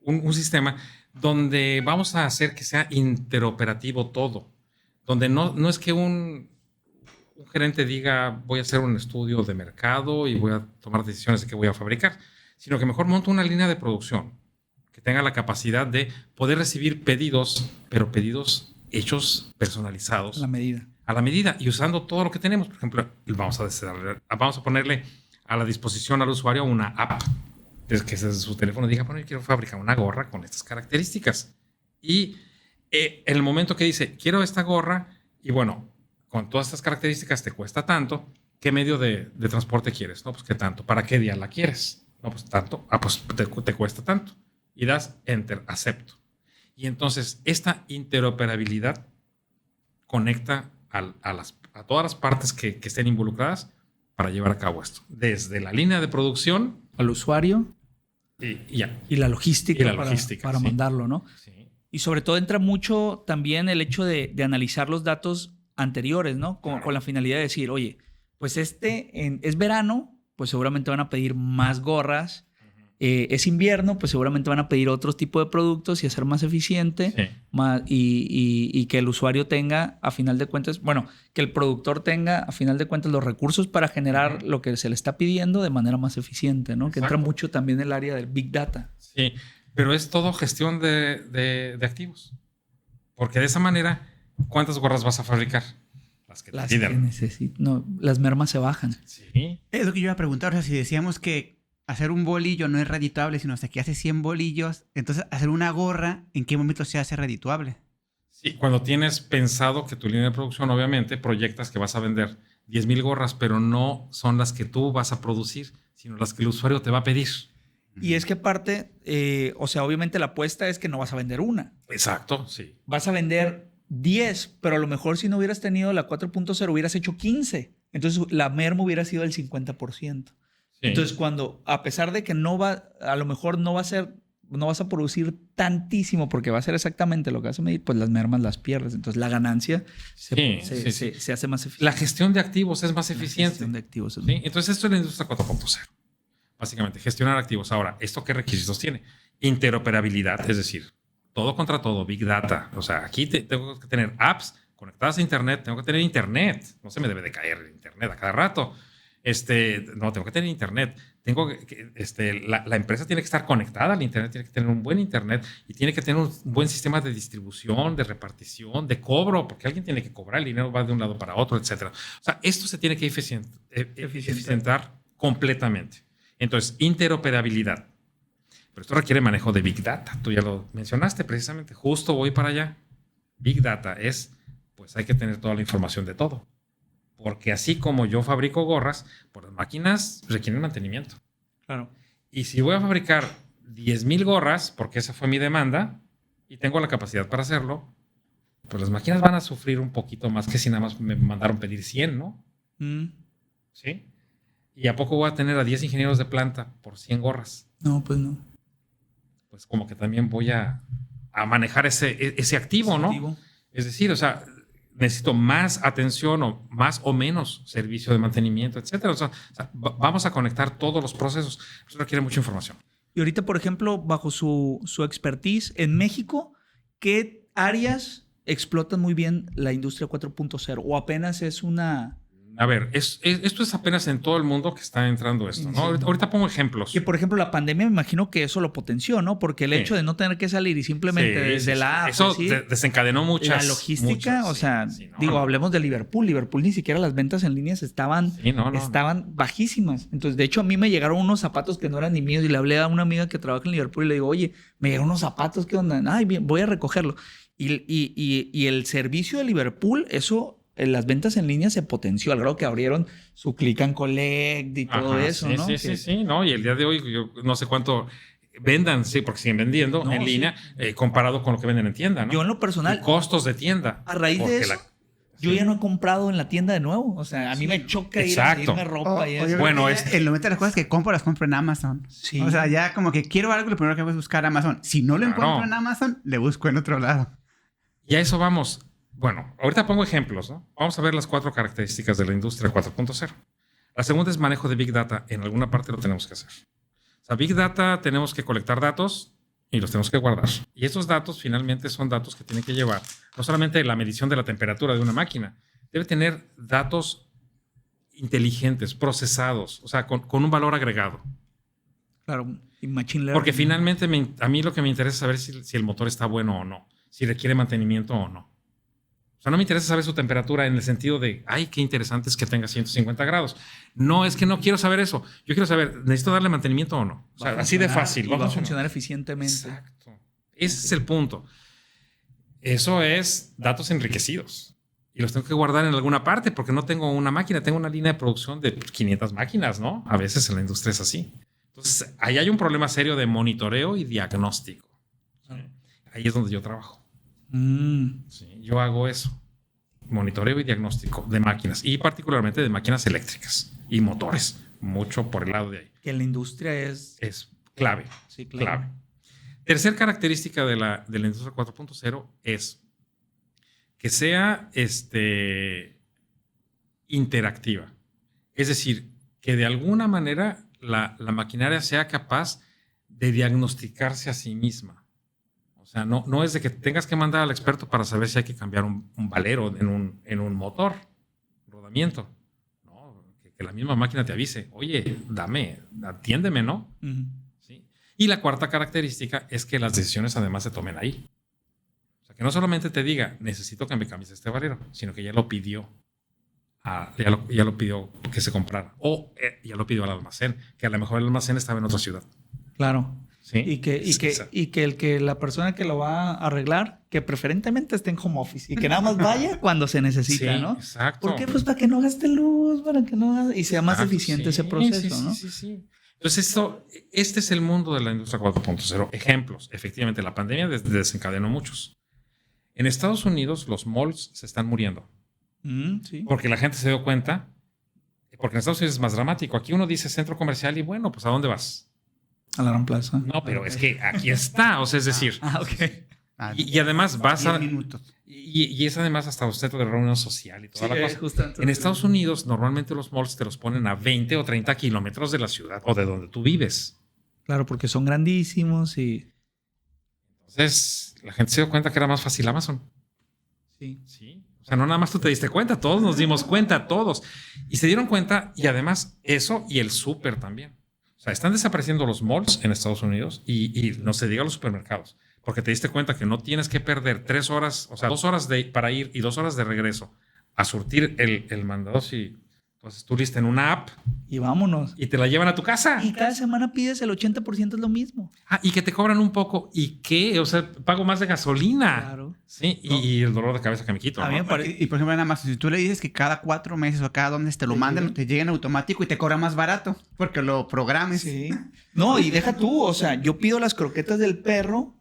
un sistema donde vamos a hacer que sea interoperativo todo. Donde no es que un gerente diga voy a hacer un estudio de mercado y voy a tomar decisiones de qué voy a fabricar, sino que mejor monto una línea de producción que tenga la capacidad de poder recibir pedidos, pero pedidos hechos personalizados. A la medida y usando todo lo que tenemos. Por ejemplo, vamos a ponerle a la disposición al usuario una app que desde su teléfono diga, bueno, yo quiero fabricar una gorra con estas características. Y en el momento que dice, quiero esta gorra y bueno, con todas estas características te cuesta tanto, ¿qué medio de transporte quieres? No, pues ¿qué tanto? ¿Para qué día la quieres? No, pues tanto. Pues te cuesta tanto. Y das enter, acepto. Y entonces esta interoperabilidad conecta a todas las partes que estén involucradas para llevar a cabo esto. Desde la línea de producción al usuario y la logística, para sí. Mandarlo, ¿no? Sí. Y sobre todo entra mucho también el hecho de analizar los datos anteriores, ¿no? Con la finalidad de decir, oye, pues es verano, pues seguramente van a pedir más gorras. Es invierno, pues seguramente van a pedir otro tipo de productos y hacer más eficiente, sí. Y que el usuario tenga, a final de cuentas, que el productor tenga, a final de cuentas, los recursos para generar lo que se le está pidiendo de manera más eficiente, ¿no? Exacto. Que entra mucho también el área del Big Data. Sí, pero es todo gestión de activos. Porque de esa manera, ¿cuántas gorras vas a fabricar? Las que necesito. No, las mermas se bajan. Sí. Es lo que yo iba a preguntar. O sea, si decíamos que hacer un bolillo no es redituable, sino hasta que hace 100 bolillos. Entonces, hacer una gorra, ¿en qué momento se hace redituable? Sí, cuando tienes pensado que tu línea de producción, obviamente, proyectas que vas a vender 10,000 gorras, pero no son las que tú vas a producir, sino las que el usuario te va a pedir. Y es que aparte, obviamente la apuesta es que no vas a vender una. Exacto, sí. Vas a vender 10, pero a lo mejor si no hubieras tenido la 4.0 hubieras hecho 15. Entonces, la merma hubiera sido el 50%. Sí. Entonces, a pesar de que a lo mejor no vas a producir tantísimo porque va a ser exactamente lo que vas a medir, pues las mermas las pierdes. Entonces, la ganancia se hace más eficiente. La gestión de activos es más eficiente. La gestión de activos es ¿sí? Entonces, esto es la industria 4.0. Básicamente, gestionar activos. Ahora, ¿esto qué requisitos tiene? Interoperabilidad, es decir, todo contra todo, Big Data. O sea, aquí tengo que tener apps conectadas a Internet, tengo que tener Internet. No se me debe de caer el Internet a cada rato. No, tengo que tener Internet. La empresa tiene que estar conectada al Internet, tiene que tener un buen Internet y tiene que tener un buen sistema de distribución, de repartición, de cobro, porque alguien tiene que cobrar, el dinero va de un lado para otro, etc. O sea, esto se tiene que eficientar completamente. Entonces, interoperabilidad. Pero esto requiere manejo de Big Data. Tú ya lo mencionaste precisamente. Justo voy para allá. Big Data es, pues hay que tener toda la información de todo. Porque así como yo fabrico gorras, pues las máquinas requieren mantenimiento. Claro. Y si voy a fabricar 10,000 gorras, porque esa fue mi demanda, y tengo la capacidad para hacerlo, pues las máquinas van a sufrir un poquito más que si nada más me mandaron pedir 100, ¿no? ¿Sí? ¿Y a poco voy a tener a 10 ingenieros de planta por 100 gorras? No, pues no. Pues como que también voy a manejar ese activo, ¿no? Activo. Es decir, o sea, necesito más atención o más o menos servicio de mantenimiento, etcétera. O sea, vamos a conectar todos los procesos. Eso requiere mucha información. Y ahorita, por ejemplo, bajo su expertise en México, ¿qué áreas explotan muy bien la industria 4.0? ¿O apenas es una...? A ver, esto es apenas en todo el mundo que está entrando esto, ¿no? Sí. Ahorita pongo ejemplos. Que, por ejemplo, la pandemia me imagino que eso lo potenció, ¿no? Porque el hecho de no tener que salir y simplemente desde la app... Eso desencadenó muchas... La logística, o sea, hablemos de Liverpool. Liverpool ni siquiera las ventas en líneas estaban bajísimas. Entonces, de hecho, a mí me llegaron unos zapatos que no eran ni míos y le hablé a una amiga que trabaja en Liverpool y le digo, oye, me llegaron unos zapatos, ¿qué onda? Ay, bien, voy a recogerlo. Y el servicio de Liverpool, eso... las ventas en línea se potenció al grado que abrieron su Click and Collect y todo eso, ¿no? Sí, ¿no? Y el día de hoy yo no sé cuánto vendan, sí, porque siguen vendiendo en línea comparado con lo que venden en tienda, ¿no? Yo en lo personal... Y costos de tienda. A raíz de eso, yo ya no he comprado en la tienda de nuevo. O sea, a mí me choca irme ropa y eso. Bueno, el 90% de las cosas que compro las compro en Amazon. Sí. O sea, ya como que quiero algo, lo primero que hago es buscar Amazon. Si no lo encuentro en Amazon, le busco en otro lado. Y a eso vamos. Bueno, ahorita pongo ejemplos, ¿no? Vamos a ver las 4 características de la industria 4.0. La segunda es manejo de Big Data. En alguna parte lo tenemos que hacer. O sea, Big Data tenemos que colectar datos y los tenemos que guardar. Y esos datos finalmente son datos que tienen que llevar no solamente la medición de la temperatura de una máquina, debe tener datos inteligentes, procesados, o sea, con un valor agregado. Claro, y machine learning. Porque finalmente a mí lo que me interesa es saber si el motor está bueno o no, si requiere mantenimiento o no. O sea, no me interesa saber su temperatura en el sentido de, ay, qué interesante es que tenga 150 grados. No, es que no quiero saber eso. Yo quiero saber, ¿necesito darle mantenimiento o no? O sea, así de fácil. Va a funcionar eficientemente. Exacto. Ese es el punto. Eso es datos enriquecidos. Y los tengo que guardar en alguna parte porque no tengo una máquina, tengo una línea de producción de 500 máquinas, ¿no? A veces en la industria es así. Entonces, ahí hay un problema serio de monitoreo y diagnóstico. ¿Sí? Ahí es donde yo trabajo. Sí, yo hago eso. Monitoreo y diagnóstico de máquinas y particularmente de máquinas eléctricas y motores. Mucho por el lado de ahí. Que la industria es clave. Sí, clave. Tercer característica de la industria 4.0 es que sea interactiva. Es decir, que de alguna manera la maquinaria sea capaz de diagnosticarse a sí misma. O sea, no es de que tengas que mandar al experto para saber si hay que cambiar un valero en un motor, rodamiento. No, que la misma máquina te avise, oye, atiéndeme, ¿no? Uh-huh. ¿Sí? Y la cuarta característica es que las decisiones además se tomen ahí. O sea, que no solamente te diga, necesito que me cambies este valero, sino que ya lo pidió. Ya lo pidió que se comprara. O ya lo pidió al almacén, que a lo mejor el almacén estaba en otra ciudad. Claro. ¿Sí? Y que la persona que lo va a arreglar, que preferentemente esté en home office y que nada más vaya cuando se necesita, ¿no? Exacto. ¿Por qué? Pues para que no gaste luz, para que no y sea más eficiente ese proceso, ¿no? Sí. Entonces, este es el mundo de la industria 4.0. Ejemplos. Efectivamente, la pandemia desencadenó muchos. En Estados Unidos, los malls se están muriendo. Sí. Porque la gente se dio cuenta, porque en Estados Unidos es más dramático. Aquí uno dice centro comercial y bueno, pues ¿a dónde vas? A la Gran Plaza. No, pero es que aquí está, o sea, es decir. Ok. Y además vas a... 10 minutos. Y es además hasta un centro de reunión social y toda la cosa. Justo en Estados Unidos, normalmente los malls te los ponen a 20 o 30 kilómetros de la ciudad o de donde tú vives. Claro, porque son grandísimos y... Entonces, la gente se dio cuenta que era más fácil Amazon. Sí. O sea, no nada más tú te diste cuenta, todos nos dimos cuenta, todos. Y se dieron cuenta, y además eso y el súper también. O sea, están desapareciendo los malls en Estados Unidos y no se diga los supermercados. Porque te diste cuenta que no tienes que perder 3 horas, o sea, 2 horas para ir y 2 horas de regreso a surtir el mandado. Sí, Entonces tú listas en una app y vámonos. Y te la llevan a tu casa. Y cada semana pides el 80% es lo mismo. Y que te cobran un poco. ¿Y qué? O sea, pago más de gasolina. Claro. Sí, y el dolor de cabeza que me quito. ¿No? Y por ejemplo, nada más, si tú le dices que cada 4 meses o cada donde te lo manden, te lleguen automático y te cobra más barato porque lo programes. Sí. No, y deja tú, o sea, yo pido las croquetas del perro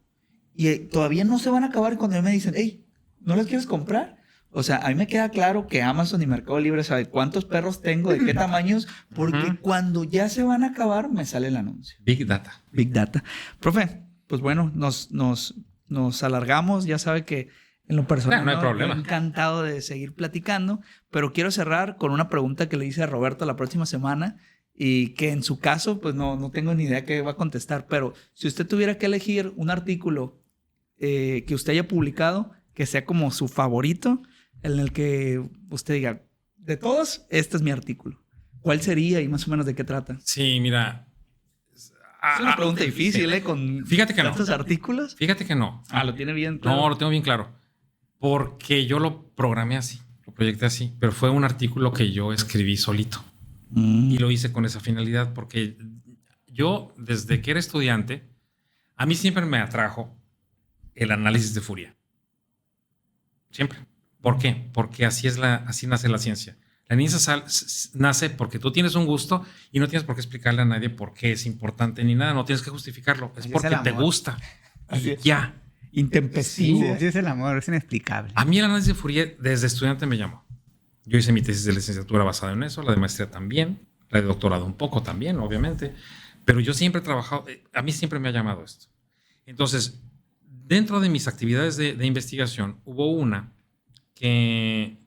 y todavía no se van a acabar cuando me dicen, hey, ¿no las quieres comprar? O sea, a mí me queda claro que Amazon y Mercado Libre sabe cuántos perros tengo, de qué tamaños, porque cuando ya se van a acabar me sale el anuncio. Big Data. Big Data. Profe, pues bueno, nos alargamos. Ya sabe que en lo personal no hay problema. Estoy encantado de seguir platicando, pero quiero cerrar con una pregunta que le hice a Roberto la próxima semana y que en su caso, pues no tengo ni idea qué va a contestar, pero si usted tuviera que elegir un artículo que usted haya publicado, que sea como su favorito, en el que usted diga, de todos, este es mi artículo. ¿Cuál sería y más o menos de qué trata? Sí, mira. Es una pregunta difícil, ¿eh? Con fíjate que tantos artículos. Fíjate que no. Lo tiene bien claro. No, lo tengo bien claro. Porque yo lo programé así, lo proyecté así, pero fue un artículo que yo escribí solito. Y lo hice con esa finalidad, porque yo, desde que era estudiante, a mí siempre me atrajo el análisis de Fourier. Siempre. ¿Por qué? Porque así nace la ciencia. La ciencia nace porque tú tienes un gusto y no tienes por qué explicarle a nadie por qué es importante ni nada. No tienes que justificarlo. Es porque te gusta. Y ya. Intempestivo. Sí, así es el amor, es inexplicable. A mí el análisis de Fourier desde estudiante me llamó. Yo hice mi tesis de licenciatura basada en eso, la de maestría también, la de doctorado un poco también, obviamente. Pero yo siempre he trabajado, a mí siempre me ha llamado esto. Entonces, dentro de mis actividades de investigación, hubo una que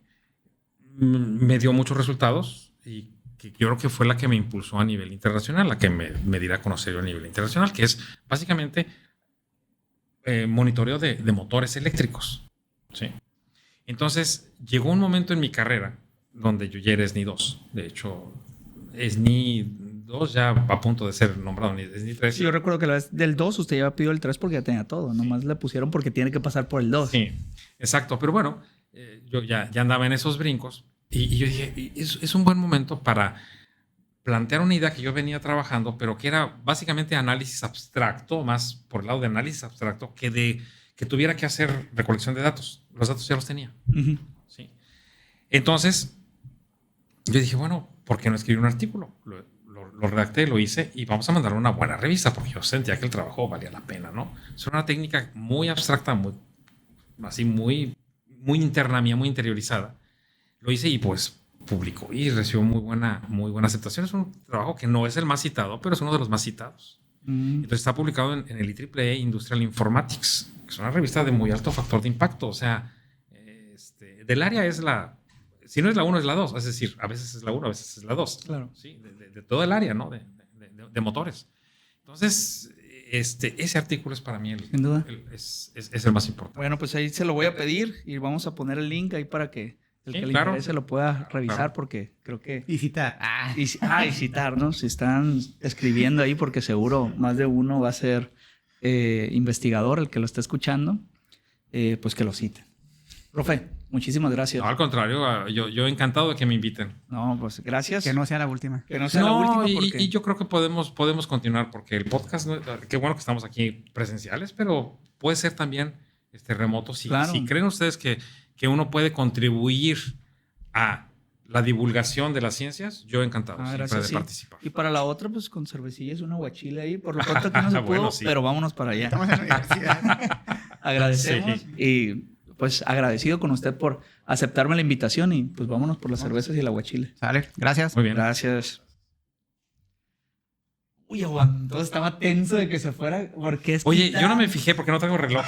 me dio muchos resultados y que yo creo que fue la que me impulsó a nivel internacional, la que me dirá a conocer yo a nivel internacional, que es básicamente monitoreo de motores eléctricos. ¿Sí? Entonces, llegó un momento en mi carrera donde yo ya era SNI 2. De hecho, SNI 2 ya a punto de ser nombrado SNI 3. Sí, yo recuerdo que la vez del 2 usted ya pidió el 3 porque ya tenía todo. Sí. Nomás le pusieron porque tiene que pasar por el 2. Sí, exacto. Pero bueno, yo ya andaba en esos brincos y yo dije, es un buen momento para plantear una idea que yo venía trabajando, pero que era básicamente análisis abstracto, más por el lado de análisis abstracto, que tuviera que hacer recolección de datos. Los datos ya los tenía. ¿Sí? Entonces, yo dije, bueno, ¿por qué no escribir un artículo? Lo redacté, lo hice y vamos a mandarle una buena revista porque yo sentía que el trabajo valía la pena, ¿no? Es una técnica muy abstracta, muy interna mía, muy interiorizada. Lo hice y pues publicó y recibió muy buena aceptación. Es un trabajo que no es el más citado, pero es uno de los más citados. Entonces está publicado en el IEEE Industrial Informatics, que es una revista de muy alto factor de impacto. O sea, del área es si no es la 1 es la 2, es decir, a veces es la 1, a veces es la 2. Claro. ¿Sí? De todo el área, ¿no? De motores. Entonces, ese artículo es para mí sin duda. Es el más importante. Bueno, pues ahí se lo voy a pedir y vamos a poner el link ahí para que el que le interese lo pueda revisar, porque creo que... Y citar. Y citar, ¿no? Si están escribiendo ahí, porque seguro más de uno va a ser investigador, el que lo está escuchando, pues que lo citen. Profe, muchísimas gracias. No, al contrario, yo encantado de que me inviten. No, pues gracias. Que no sea la última. Que no sea la última. Porque... Y yo creo que podemos continuar, porque el podcast, qué bueno que estamos aquí presenciales, pero puede ser también remoto. Si creen ustedes que uno puede contribuir a la divulgación de las ciencias, yo encantado de participar. Y para la otra, pues con cervecillas, una aguachile ahí. Por lo pronto aquí no se pudo, bueno, sí. Pero vámonos para allá. Estamos en la universidad. Agradecemos y pues agradecido con usted por aceptarme la invitación y pues vámonos por las cervezas y el aguachile. Sale, gracias. Muy bien. Gracias. Uy, aguantó, estaba tenso de que se fuera. Porque Oye, yo no me fijé porque no tengo reloj.